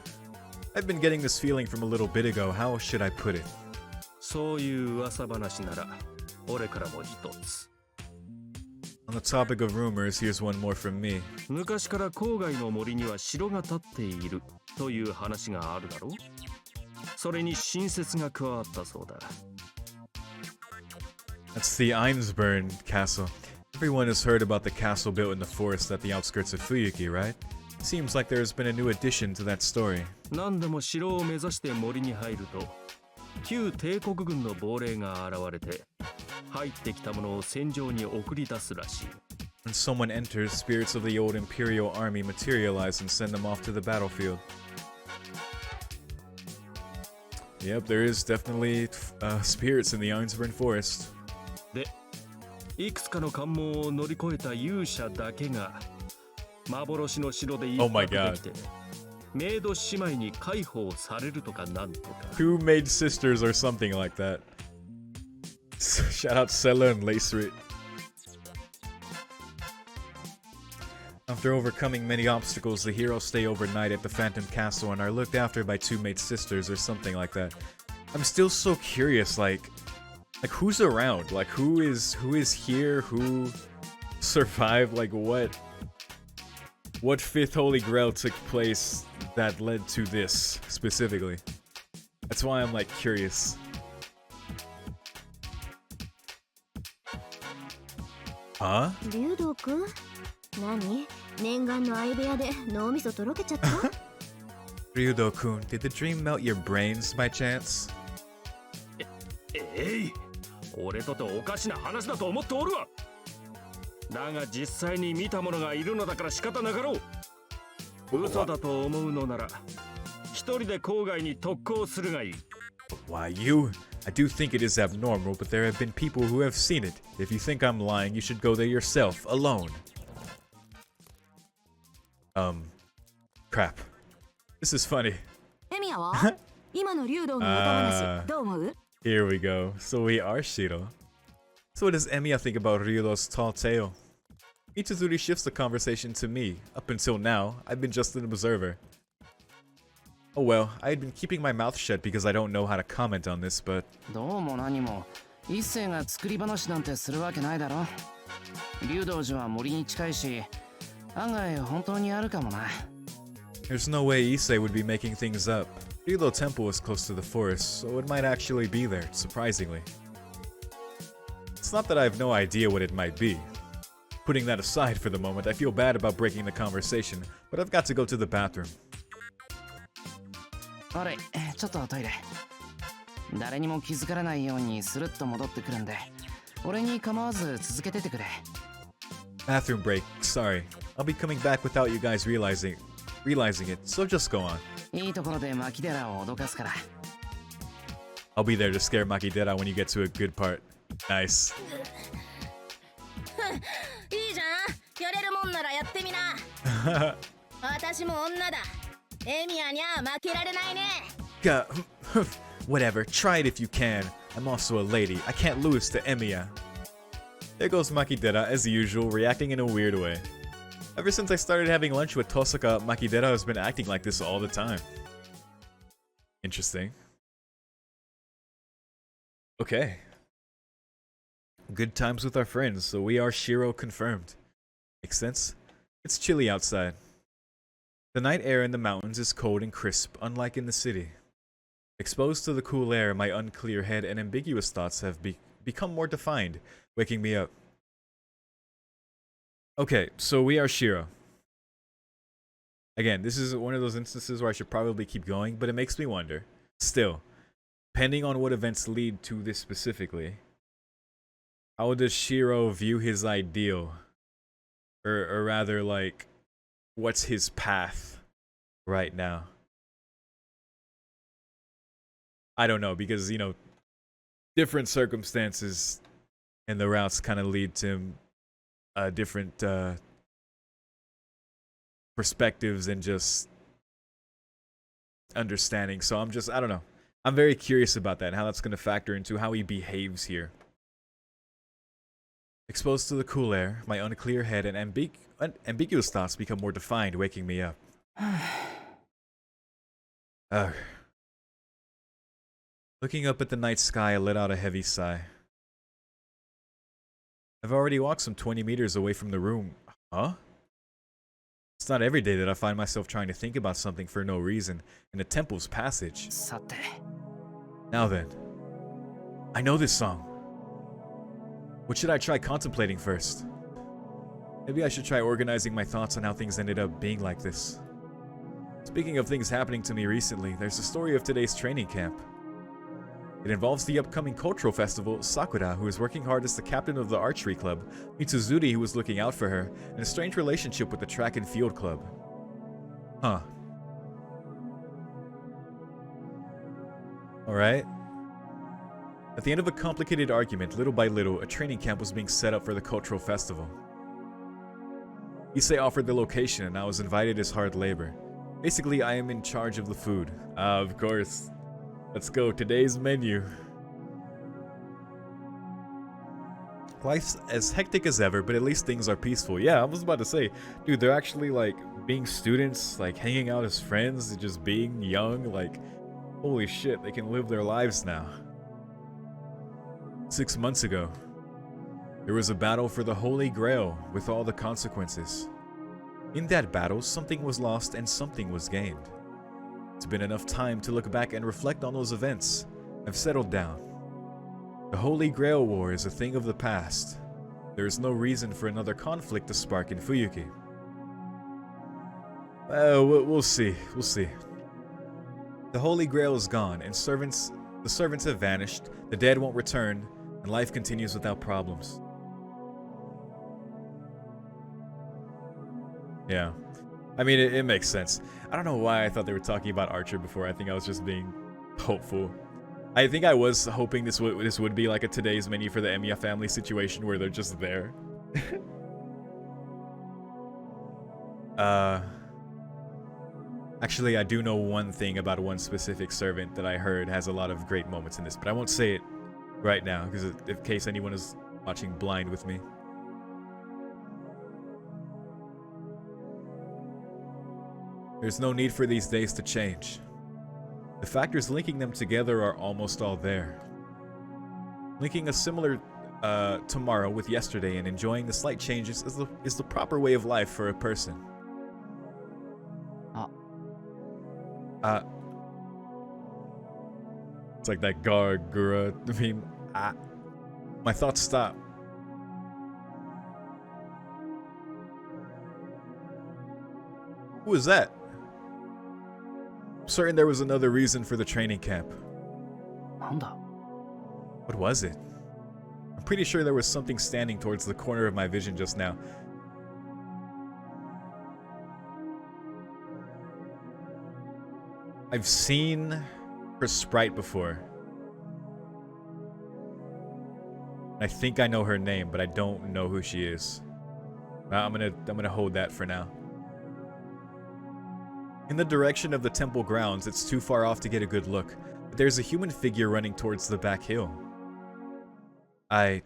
I've been getting this feeling from a little bit ago. How should I put it? そういう噂話なら俺からも一つ。 On the topic of rumors, here's one more from me. 昔から郊外の森には城が建っているという話があるだろう。それに新説が加わったそうだ。 That's the Einsburn castle. Everyone has heard about the castle built in the forest at the outskirts of Fuyuki, right? Seems like there's been a new addition to that story. 何でも城を目指して森に入ると旧帝国軍の亡霊が現れて入ってきたものを戦場に送り出すらしい。 When someone enters, spirits of the old Imperial army materialize and send them off to the battlefield. Yep, there is definitely spirits in the Einsburn forest. で、いくつかの関門を乗り越えた勇者だけが幻の城で一泊できて、メイド姉妹に解放されるとかなんとか。 Two maid sisters or something like that. Shout out Sella and Lacerit. After overcoming many obstacles, the heroes stay overnight at the Phantom Castle and are looked after by two maid sisters or something like that. I'm still so curious, like who's around? Like who is here? Who survived? Like what fifth holy grail took place that led to this specifically? That's why I'm like curious. Huh? 竜道くん、何？念願の相部屋で脳みそとろけちゃった？ Ryudo-kun, did the dream melt your brains by chance? 俺とておかしな話だと思っておるわ。だが実際に見た者がいるのだから仕方なかろう。嘘だと思うのなら一人で郊外に特攻するがいい。 Why you? I do think it is abnormal, but there have been people who have seen it. If you think I'm lying, you should go there yourself, alone. Crap. This is funny. エミヤは今の竜道の歌話どう思う？ Here we go. So we are Shiro. So what does Emiya think about Ryudo's tall tale? Ichizuri shifts the conversation to me. Up until now, I've been just an observer. Oh well, I had been keeping my mouth shut because I don't know how to comment on this, but... どうも何も一星が作り話なんてするわけないだろ。竜道寺は森に近いし、案外本当にあるかもな。 There's no way Issei would be making things up. Ryudo Temple is close to the forest, so it might actually be there, surprisingly. It's not that I have no idea what it might be. Putting that aside for the moment, I feel bad about breaking the conversation, but I've got to go to the bathroom. あれ、ちょっとトイレ。誰にも気づかれないようにスルッと戻ってくるんで、俺に構わず続けててくれ。 Bathroom break. Sorry. I'll be coming back without you guys realizing it, so just go on. いいところでマキデラを脅かすから。 I'll be there to scare Makidera when you get to a good part. Nice. いいじゃん。やれるもんならやってみな。私も女だ。エミヤにゃ負けられないね。Whatever, try it if you can. I'm also a lady. I can't lose to Emiya. There goes Makidera, as usual, reacting in a weird way. Ever since I started having lunch with Tosaka, Makidera has been acting like this all the time. Interesting. Okay. Good times with our friends, so we are Shiro confirmed. Makes sense? It's chilly outside. The night air in the mountains is cold and crisp, unlike in the city. Exposed to the cool air, my unclear head and ambiguous thoughts have become more defined, waking me up. Okay, so we are Shiro. Again, this is one of those instances where I should probably keep going, but it makes me wonder. Still, depending on what events lead to this specifically, how does Shiro view his ideal? Or rather, like, what's his path right now? I don't know, because, you know, different circumstances and the routes kind of lead to different perspectives and just understanding. So I don't know. I'm very curious about that and how that's going to factor into how he behaves here. Exposed to the cool air, my unclear head and ambiguous thoughts become more defined, waking me up. Ugh. Looking up at the night sky, I let out a heavy sigh. I've already walked some 20 meters away from the room. Huh? It's not every day that I find myself trying to think about something for no reason in a temple's passage. Now then, I know this song. What should I try contemplating first? Maybe I should try organizing my thoughts on how things ended up being like this. Speaking of things happening to me recently, there's the story of today's training camp. It involves the upcoming cultural festival, Sakura, who is working hard as the captain of the archery club, Mitsuzuri, who is looking out for her, and a strange relationship with the track and field club. Huh. Alright. At the end of a complicated argument, little by little, a training camp was being set up for the cultural festival. Issei offered the location and I was invited as hard labor. Basically, I am in charge of the food. Of course. Let's go, today's menu. Life's as hectic as ever, but at least things are peaceful. Yeah, I was about to say, dude, they're actually like being students, like hanging out as friends, just being young, like, holy shit, they can live their lives now. 6 months ago, there was a battle for the Holy Grail with all the consequences. In that battle, something was lost and something was gained. It's been enough time to look back and reflect on those events. I've settled down. The Holy Grail War is a thing of the past. There is no reason for another conflict to spark in Fuyuki. Well, we'll see. We'll see. The Holy Grail is gone, and the servants have vanished, the dead won't return, and life continues without problems. Yeah. I mean, it makes sense. I don't know why I thought they were talking about Archer before. I think I was just being hopeful. I think I was hoping this would be like a today's menu for the Emiya family situation where they're just there. Actually, I do know one thing about one specific servant that I heard has a lot of great moments in this, but I won't say it right now, because in case anyone is watching blind with me. There's no need for these days to change. The factors linking them together are almost all there. Linking a similar tomorrow with yesterday and enjoying the slight changes is the proper way of life for a person. It's like that Gargura meme. My thoughts stop. Who is that? I'm certain there was another reason for the training camp. What was it? I'm pretty sure there was something standing towards the corner of my vision just now. I've seen her sprite before. I think I know her name, but I don't know who she is. I'm gonna hold that for now. In the direction of the temple grounds, it's too far off to get a good look, but there's a human figure running towards the back hill. It's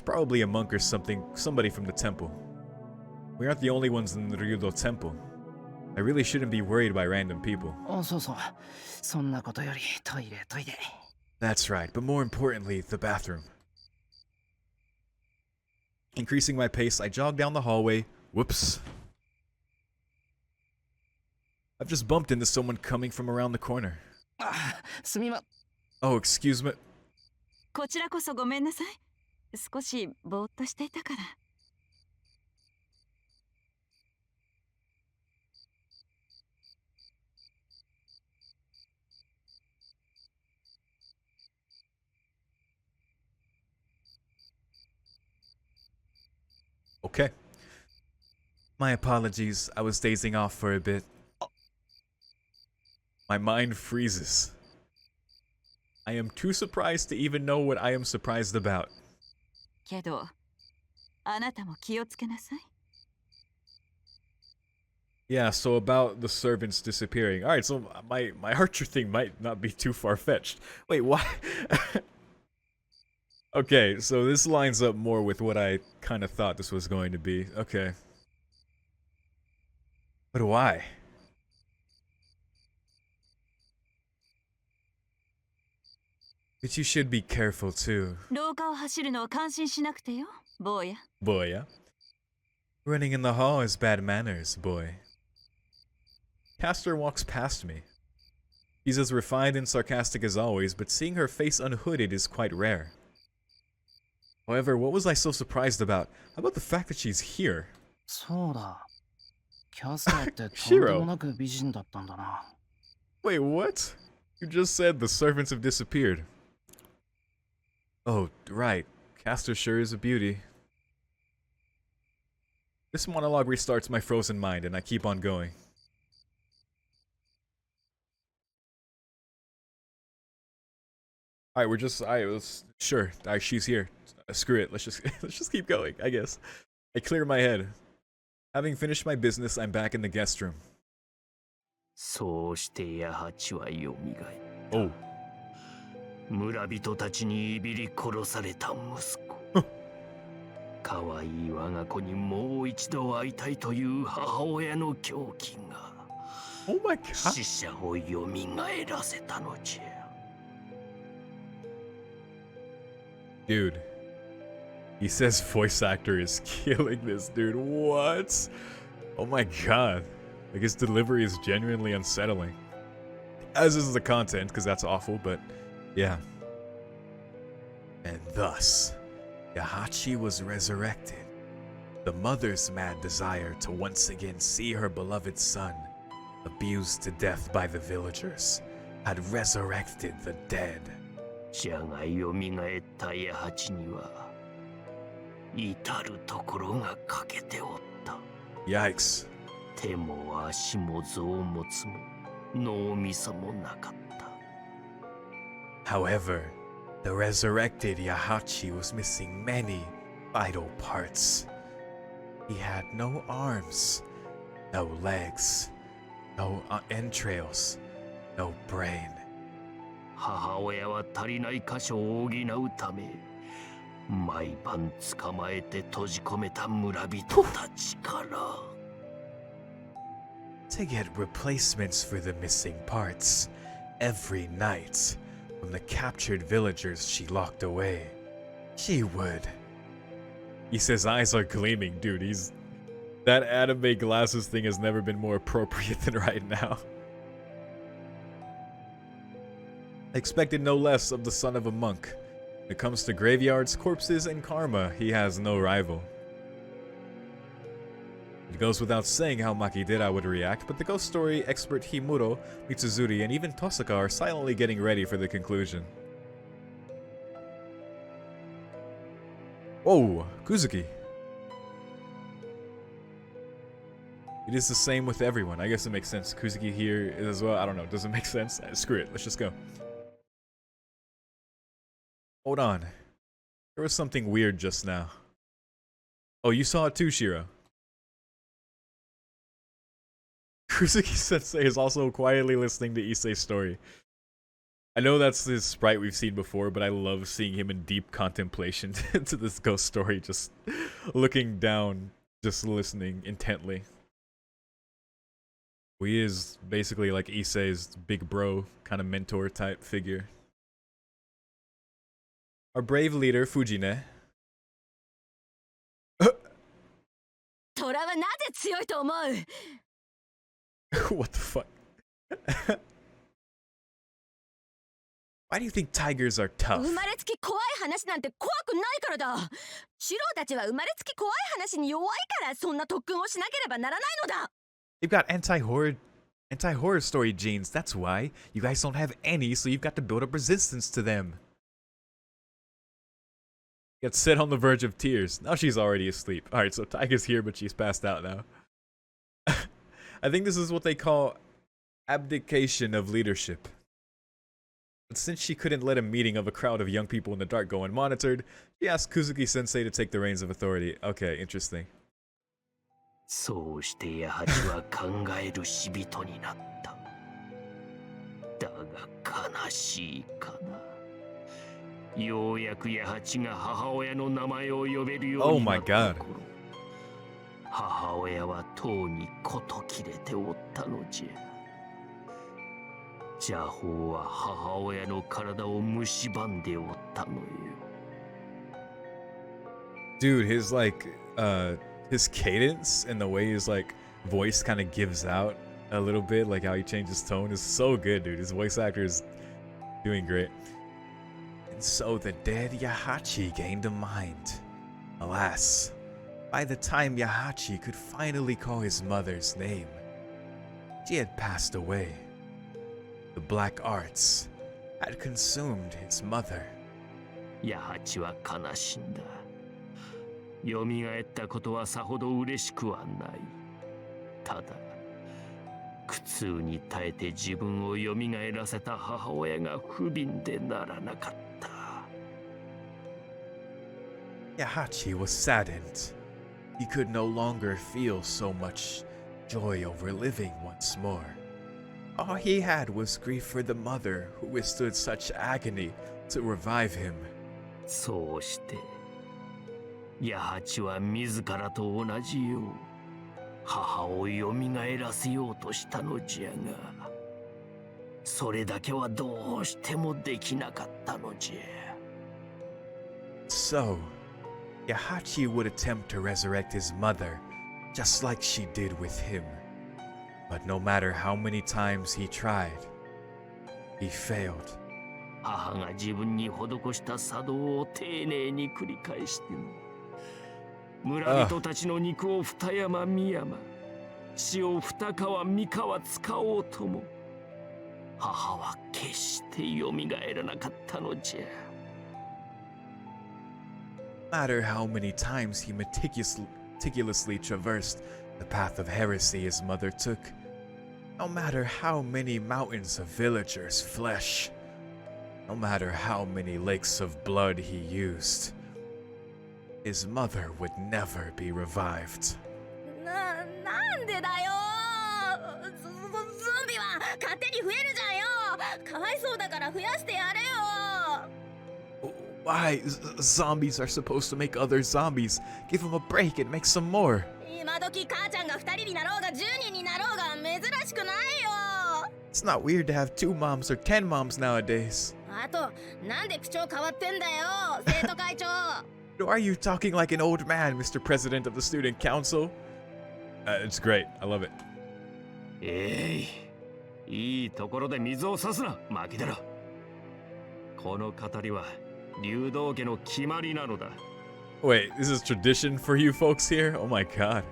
probably a monk or somebody from the temple. We aren't the only ones in the Ryudo temple. I really shouldn't be worried by random people. That's right, but more importantly, the bathroom. Increasing my pace, I jog down the hallway. Whoops. I've just bumped into someone coming from around the corner. Oh, excuse me. こちらこそごめんなさい。少しぼーっとしていたから。Okay. My apologies, I was dazing off for a bit. My mind freezes. I am too surprised to even know what I am surprised about. けど、あなたも気をつけなさい。Yeah, so about the servants disappearing. Alright, so my Archer thing might not be too far-fetched. Wait, why? Okay, so this lines up more with what I kind of thought this was going to be. Okay. But why? But you should be careful too. 廊下を走るのは感心しなくてよ、坊や。Boy, yeah? Running in the hall is bad manners, boy. Castor walks past me. He's as refined and sarcastic as always, but seeing her face unhooded is quite rare. However, what was I so surprised about? How about the fact that she's here? そうだ。キャスターってとんでもなく美人だったんだな。Wait, what? You just said the servants have disappeared. Oh, right. Castor sure is a beauty. This monologue restarts my frozen mind, and I keep on going. Alright, sure. Alright, she's here. Screw it. Let's just keep going, I guess. I clear my head. Having finished my business, I'm back in the guest room. そうしてヤハチはよみがえった。Oh. 村人たちにいびり殺された息子。可愛い我が子にもう一度会いたいという母親の狂気が Oh my god. 死者をよみがえらせたのじゃ。Dude. He says voice actor is killing this dude. What? Oh my god. Like his delivery is genuinely unsettling. As is the content, because that's awful, but yeah. And thus, Yahachi was resurrected. The mother's mad desire to once again see her beloved son, abused to death by the villagers, had resurrected the dead. じゃがよみがえったヤハチには至るところが欠けておった。 Yikes. 手も足も臓物も脳みそもなかった。 However, the resurrected Yahachi was missing many vital parts. He had no arms, no legs, no entrails, no brain. 母親は足りない箇所を補うため毎晩捕まえて閉じ込めた村人たちから To get replacements for the missing parts every night from the captured villagers she locked away. She would. He says eyes are gleaming, dude. That anime glasses thing has never been more appropriate than right now. I expected no less of the son of a monk. When it comes to graveyards, corpses, and karma, he has no rival. It goes without saying how Makidera would react, but the ghost story expert Himuro, Mitsuzuri, and even Tosaka are silently getting ready for the conclusion. Oh, Kuzuki. It is the same with everyone. I guess it makes sense. Kuzuki here as well. I don't know. Does it make sense? Screw it. Let's just go. Hold on. There was something weird just now. Oh, you saw it too, Shiro. Kuzuki-sensei is also quietly listening to Issei's story. I know that's his sprite we've seen before, but I love seeing him in deep contemplation to this ghost story, just looking down, just listening intently. He is basically like Issei's big bro, kind of mentor type figure. Our brave leader, Fujine. 虎はなぜ強いと思う What the fuck? Why do you think tigers are tough? 生まれつき怖い話なんて怖くないからだシローたちは生まれつき怖い話に弱いからそんな特訓をしなければならないのだ You've got anti-horror story genes, that's why. You guys don't have any, so you've got to build up resistance to them. Gets set on the verge of tears. Now she's already asleep. Alright, so Taiga's here, but she's passed out now. I think this is what they call abdication of leadership. But since she couldn't let a meeting of a crowd of young people in the dark go unmonitored, she asked Kuzuki-sensei to take the reins of authority. Okay, interesting. そうして八は考える死人になった。だが悲しいかな。ようやく八が母親の名前を呼べるようになった頃、母親はとうにこと切れておったのじゃ。邪法は母親の体を蝕んでおったのよ。Dude, his cadence and the way his voice kind of gives out a little bit, like how he changes tone, is so good, dude. His voice actor is doing great. And so the dead Yahachi gained a mind. Alas, by the time Yahachi could finally call his mother's name, she had passed away. The black arts had consumed his mother. Yahachi は悲しんだ。蘇ったことはさほど嬉しくはない。ただ、苦痛に耐えて自分を蘇らせた母親が不憫でならなかった。Yahachi was saddened. He could no longer feel so much joy over living once more. All he had was grief for the mother who withstood such agony to revive him. そうして、Yahachiは自らと同じよう、母を蘇らせようとしたのじゃが、それだけはどうしてもできなかったのじゃ。So, Yahachi would attempt to resurrect his mother, just like she did with him. But no matter how many times he tried, he failed. 母が自分に施した茶道を丁寧に繰り返しても、村人たちの肉を二山三山、血を二川三川使おうとも、母は決して蘇らなかったのじゃ。No matter how many times he meticulously traversed the path of heresy his mother took, no matter how many mountains of villagers' flesh, no matter how many lakes of blood he used, his mother would never be revived. なんでだよ。ゾンビは勝手に増えるじゃんよ。かわいそうだから増やしてやれよ。Why? Zombies are supposed to make other zombies. Give them a break and make some more. 今時母ちゃんが2人になろうが10人になろうが珍しくないよ。 It's not weird to have 2 moms or 10 moms nowadays. あと、なんで口調変わってんだよ、生徒会長。Why are you talking like an old man, Mr. President of the Student Council? It's great. I love it. いいところで水を差すな、マキデラ。この語りは流道家の決まりなのだ。Wait, this is tradition for you folks here? Oh my god.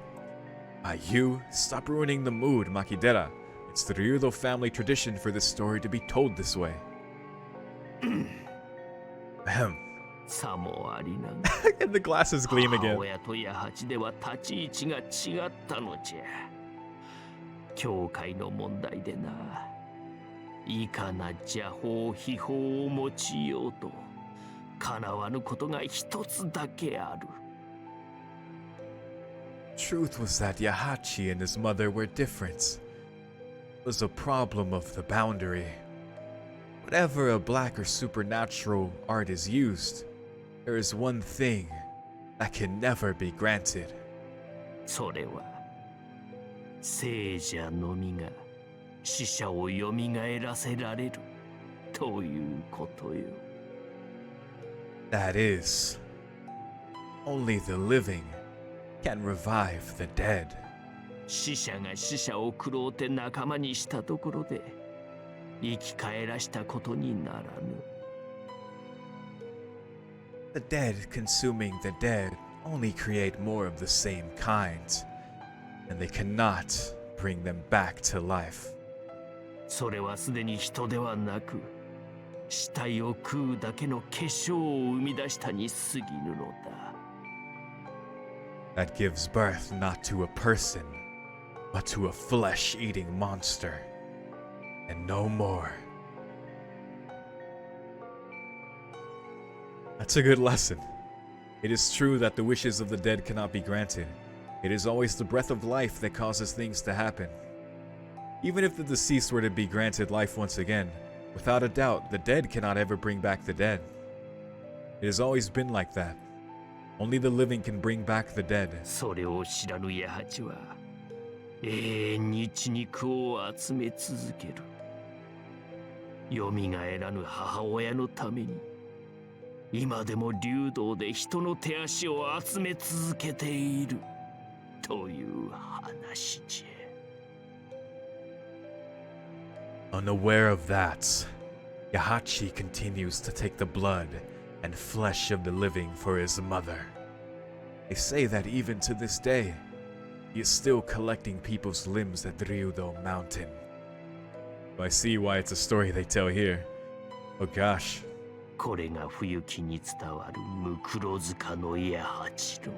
You, stop ruining the mood, Makidera. It's the Ryudo family tradition for this story to be told this way. Ahem. さもありなが And the glasses gleam 母 again. 親と八では立ち位置が違ったのじゃ。教会の問題でな、いかな邪法秘法を用いようと叶わぬことが一つだけある。Truth was that Yahachi and his mother were different. It was a problem of the boundary. Whatever a black or supernatural art is used, there is one thing that can never be granted. それは聖者のみが死者を蘇らせられるということよ。That is, only the living can revive the dead. 死者が死者を食ろうて仲間にしたところで生き返らしたことにならぬ。The dead consuming the dead only create more of the same kind, and they cannot bring them back to life. それはすでに人ではなく、死体を食うだけの化粧を生み出したに過ぎぬのだ。That gives birth not to a person, but to a flesh-eating monster, and no more. That's a good lesson. It is true that the wishes of the dead cannot be granted. It is always the breath of life that causes things to happen. Even if the deceased were to be granted life once again, without a doubt, the dead cannot ever bring back the dead. It has always been like that. Only the living can bring back the dead. それを知らぬ八八は永遠に血肉を集め続ける。蘇らぬ母親のために今でも竜道で人の手足を集め続けているという話じゃ。 Unaware of that, Yahachi continues to take the blood and flesh of the living for his mother. They say that even to this day, he is still collecting people's limbs at Ryudo Mountain. I see why it's a story they tell here. Oh gosh. これが冬木に伝わるムクロ塚の八八の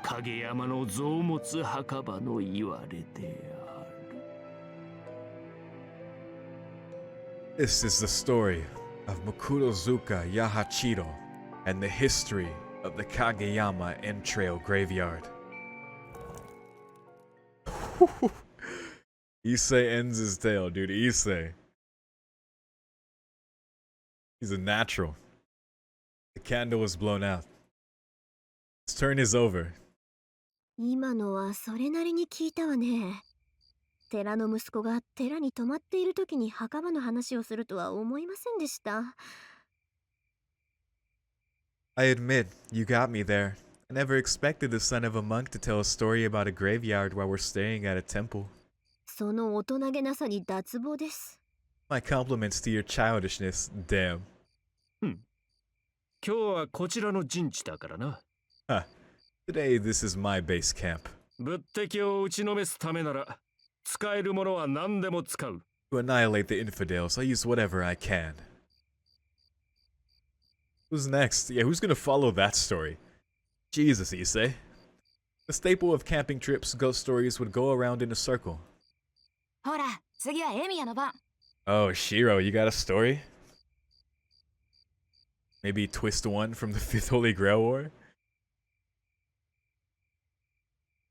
影山の臓物墓場の言われである。 This is the story of Mukurozuka Yahachiro and the history of the Kageyama Entrail Graveyard. Issei ends his tale, dude. Issei. He's a natural. The candle was blown out. His turn is over. 今のはそれなりに聞いたわね。寺の息子が寺に泊まっている時に墓場の話をするとは思いませんでした。I admit, you got me there. I never expected the son of a monk to tell a story about a graveyard while we're staying at a temple. その大人げなさに脱帽です。My compliments to your childishness, damn. 今日はこちらの陣地だからな。Huh. Today, this is my base camp. 仏敵を打ちのめすためなら使えるものは何でも使う。To annihilate the infidels, I use whatever I can. Who's next? Yeah, who's gonna follow that story? Jesus, Issei. The staple of camping trips, ghost stories would go around in a circle. ほら、次はエミヤの番。Oh, Shiro, you got a story? Maybe twist one from the Fifth Holy Grail War?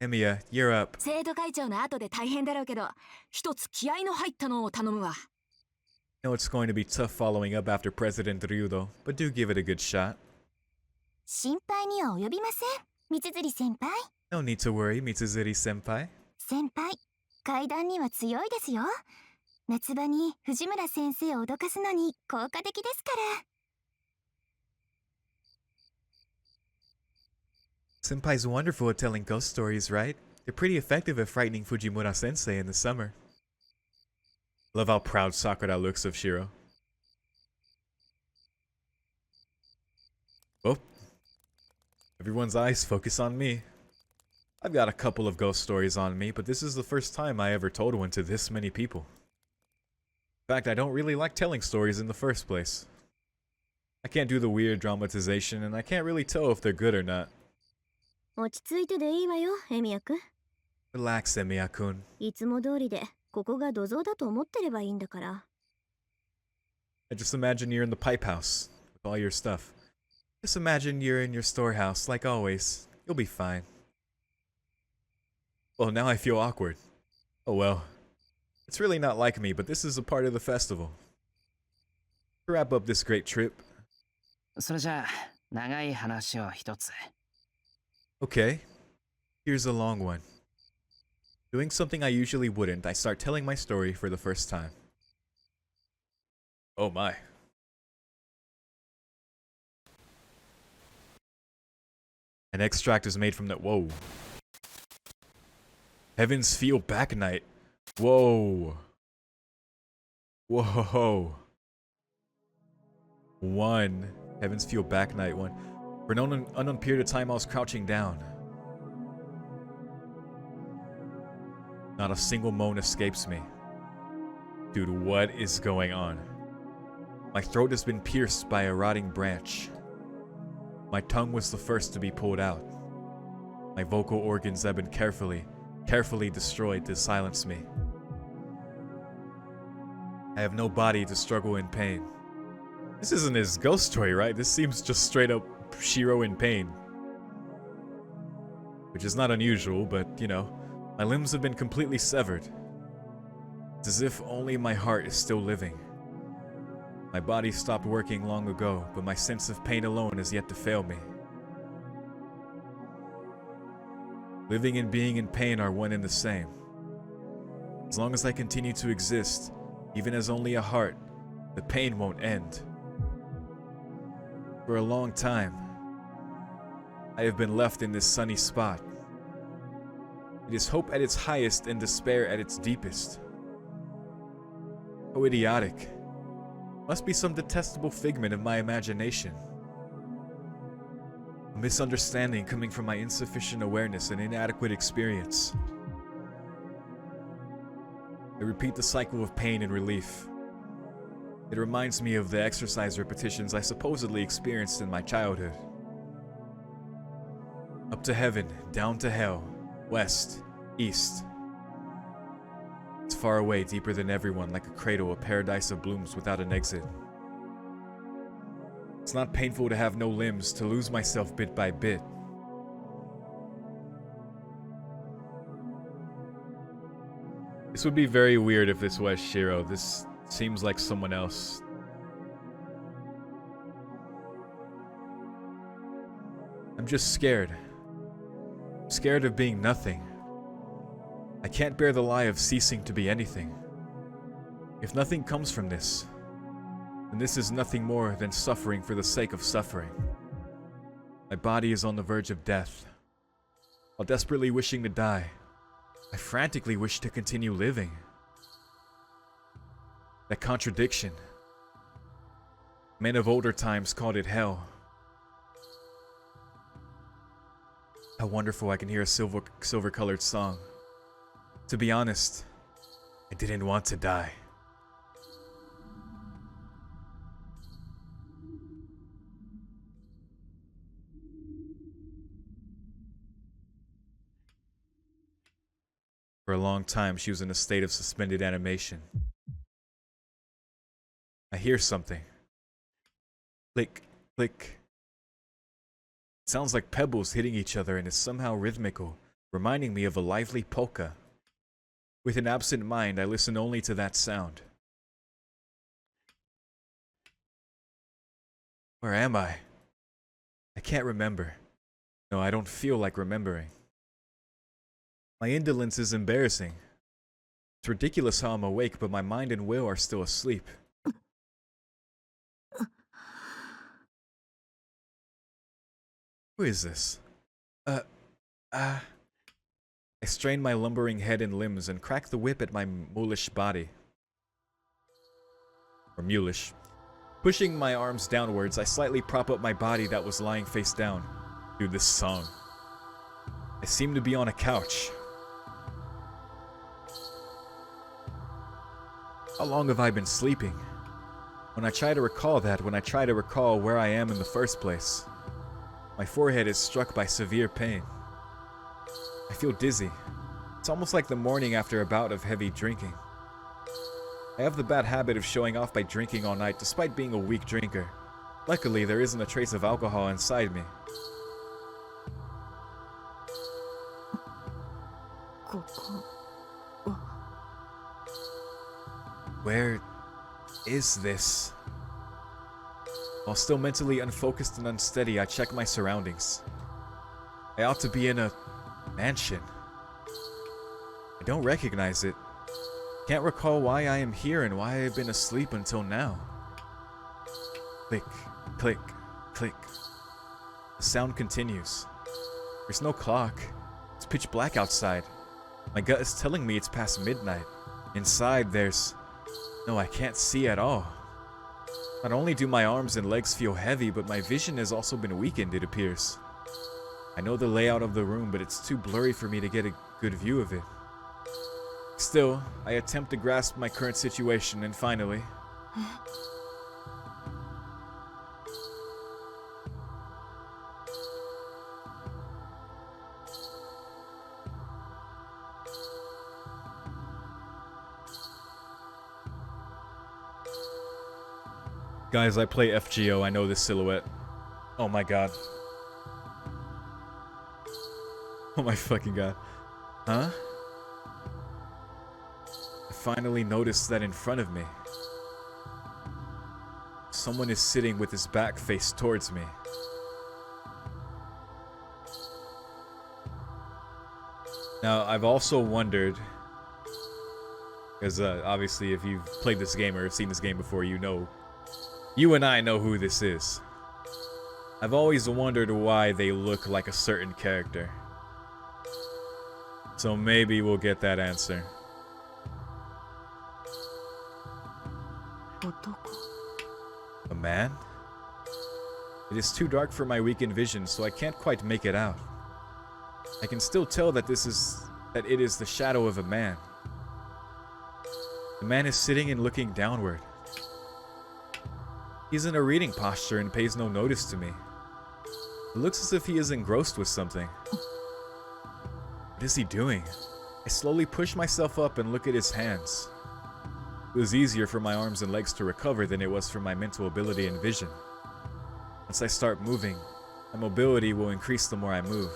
Emiya, you're up. 生徒会長の後で大変だろうけど、一つ気合の入ったのを頼むわ。I know it's going to be tough following up after President Ryudo, but do give it a good shot. 心配には及びません、三辻先輩。No need to worry, Mitsuzuri senpai. 先輩、階段には強いですよ。夏場に藤村先生を脅かすのに効果的ですから。Senpai's wonderful at telling ghost stories, right? They're pretty effective at frightening Fujimura sensei in the summer. Love how proud Sakura looks of Shiro. Oh. Everyone's eyes focus on me. I've got a couple of ghost stories on me, but this is the first time I ever told one to this many people. In fact, I don't really like telling stories in the first place. I can't do the weird dramatization, and I can't really tell if they're good or not. 落ち着いてでいいわよ、エミヤくん。 Relax, Emiya-kun. いつも通りで、ここが土蔵だと思ってればいいんだから。I just imagine you're in the pipe house with all your stuff. Just imagine you're in your storehouse, like always. You'll be fine. Well, now I feel awkward. Oh well. It's really not like me, but this is a part of the festival. To wrap up this great trip. それじゃあ長い話を一つ。Okay. Here's a long one. Doing something I usually wouldn't, I start telling my story for the first time. Oh my. An extract is made from that. Whoa. Heavens Feel Back Night. Whoa. Whoa. 1. Heavens Feel Back Night 1. For an unknown period of time, I was crouching down. Not a single moan escapes me. Dude, what is going on? My throat has been pierced by a rotting branch. My tongue was the first to be pulled out. My vocal organs have been carefully destroyed to silence me. I have no body to struggle in pain. This isn't his ghost story, right? This seems just straight up Shiro in pain. Which is not unusual, but, you know, my limbs have been completely severed. It's as if only my heart is still living. My body stopped working long ago, but my sense of pain alone has yet to fail me. Living and being in pain are one and the same. As long as I continue to exist, even as only a heart, the pain won't end. For a long time, I have been left in this sunny spot. It is hope at its highest and despair at its deepest. Oh, idiotic. Must be some detestable figment of my imagination. A misunderstanding coming from my insufficient awareness and inadequate experience. I repeat the cycle of pain and relief. It reminds me of the exercise repetitions I supposedly experienced in my childhood. Up to heaven, down to hell, west, east. It's far away, deeper than everyone, like a cradle, a paradise of blooms without an exit. It's not painful to have no limbs, to lose myself bit by bit. This would be very weird if this was Shiro. This seems like someone else. I'm just scared. Scared of being nothing. I can't bear the lie of ceasing to be anything. If nothing comes from this, then this is nothing more than suffering for the sake of suffering. My body is on the verge of death. While desperately wishing to die, I frantically wish to continue living. That contradiction. Men of older times called it hell. How wonderful I can hear a silver-colored song. To be honest, I didn't want to die. For a long time, she was in a state of suspended animation. I hear something. Click, click. It sounds like pebbles hitting each other and is somehow rhythmical, reminding me of a lively polka. With an absent mind, I listen only to that sound. Where am I? I can't remember. No, I don't feel like remembering. My indolence is embarrassing. It's ridiculous how I'm awake, but my mind and will are still asleep. Who is this? I strain my lumbering head and limbs and crack the whip at my mulish body. Or mulish. Pushing my arms downwards, I slightly prop up my body that was lying face down. Dude, this song. I seem to be on a couch. How long have I been sleeping? When I try to recall where I am in the first place, my forehead is struck by severe pain. I feel dizzy. It's almost like the morning after a bout of heavy drinking. I have the bad habit of showing off by drinking all night despite being a weak drinker. Luckily, there isn't a trace of alcohol inside me. Where is this? While still mentally unfocused and unsteady, I check my surroundings. I ought to be in a mansion. I don't recognize it. Can't recall why I am here and why I have been asleep until now. Click, click, click. The sound continues. There's no clock. It's pitch black outside. My gut is telling me it's past midnight. Inside there's... No, I can't see at all. Not only do my arms and legs feel heavy, but my vision has also been weakened, it appears. I know the layout of the room, but it's too blurry for me to get a good view of it. Still, I attempt to grasp my current situation, and finally... Guys, I play FGO. I know this silhouette. Oh my god. Oh my fucking god. Huh? I finally noticed that in front of me, someone is sitting with his back faced towards me. Now, I've also wondered, because obviously if you've played this game or have seen this game before, you and I know who this is. I've always wondered why they look like a certain character. So maybe we'll get that answer. A man? It is too dark for my weakened vision, so I can't quite make it out. I can still tell that it is the shadow of a man. The man is sitting and looking downward. He's in a reading posture and pays no notice to me. It looks as if he is engrossed with something. What is he doing? I slowly push myself up and look at his hands. It was easier for my arms and legs to recover than it was for my mental ability and vision. Once I start moving, my mobility will increase the more I move.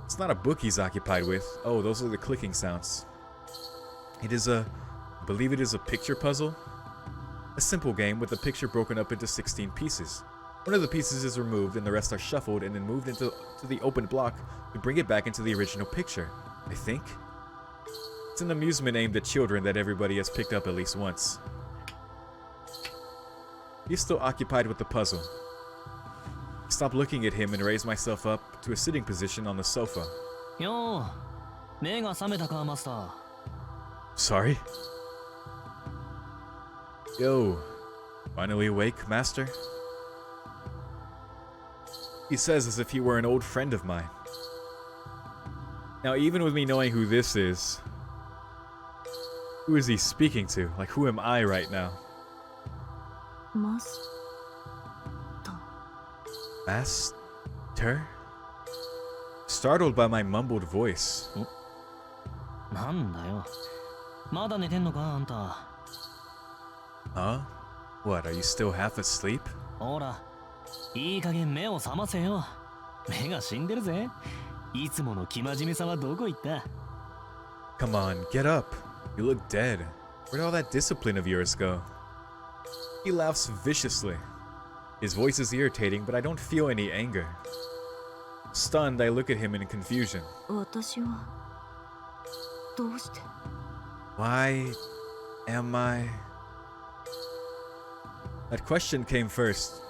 It's not a book he's occupied with. Oh, those are the clicking sounds. It is I believe it is a picture puzzle. A simple game with the picture broken up into 16 pieces. One of the pieces is removed and the rest are shuffled and then moved into the opened block to bring it back into the original picture, I think. It's an amusement aimed at children that everybody has picked up at least once. He's still occupied with the puzzle. I stop looking at him and raise myself up to a sitting position on the sofa. Yo, 目が覚めたか、マスター。 Sorry? Yo, finally awake, Master? He says as if he were an old friend of mine. Now, even with me knowing who this is, who is he speaking to? Like, who am I right now? Master? Startled by my mumbled voice. なんだよ。まだ寝てんのか、あんた。 Huh? What, are you still half asleep? ほら、いい加減目を覚ませよ。目が死んでるぜ。いつもの生真面目さはどこ行った？ Come on, get up. You look dead. Where'd all that discipline of yours go? He laughs viciously. His voice is irritating, but I don't feel any anger. Stunned, I look at him in confusion. 私はどうして？ Why am I... That question came first.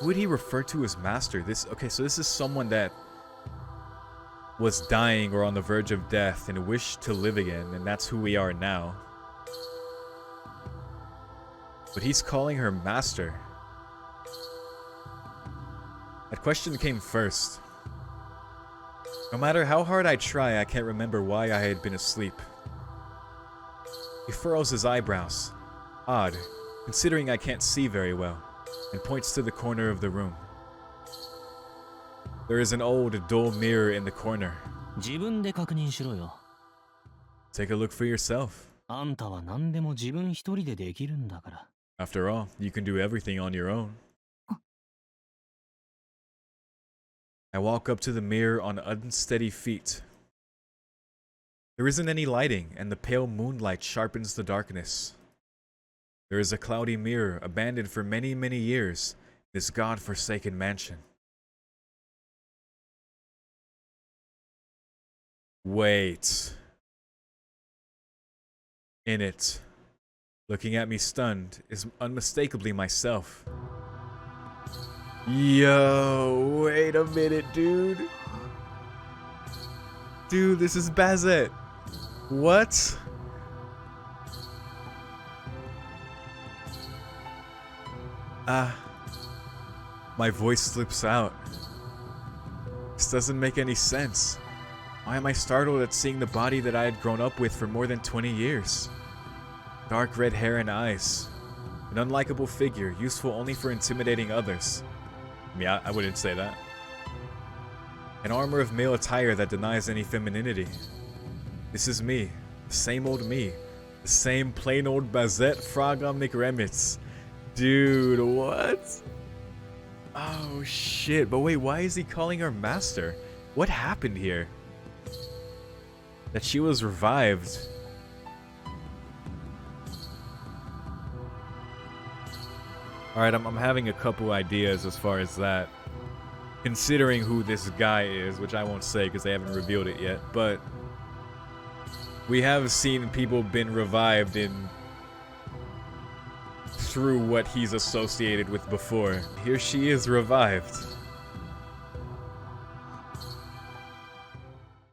Who would he refer to as master? So this is someone that was dying or on the verge of death and wished to live again, and that's who we are now. But he's calling her master. That question came first. No matter how hard I try, I can't remember why I had been asleep. He furrows his eyebrows. Odd, considering I can't see very well, and points to the corner of the room. There is an old, dull mirror in the corner. 自分で確認しろよ。 Take a look for yourself. あんたは何でも自分一人でできるんだから。 After all, you can do everything on your own. I walk up to the mirror on unsteady feet. There isn't any lighting, and the pale moonlight sharpens the darkness. There is a cloudy mirror, abandoned for many, many years, in this god-forsaken mansion. Wait. In it, looking at me stunned, is unmistakably myself. Yo, wait a minute, dude. Dude, this is Bazette. What? My voice slips out. This doesn't make any sense. Why am I startled at seeing the body that I had grown up with for more than 20 years? Dark red hair and eyes. An unlikable figure, useful only for intimidating others. I mean, I wouldn't say that. An armor of male attire that denies any femininity. This is me. The same old me. The same plain old Bazette Fragomnik Remitz. Dude, what? Oh shit, but wait, why is he calling her master? What happened here? That she was revived. Alright, I'm having a couple ideas as far as that. Considering who this guy is, which I won't say because they haven't revealed it yet, but we have seen people been revived in through what he's associated with before. Here she is revived.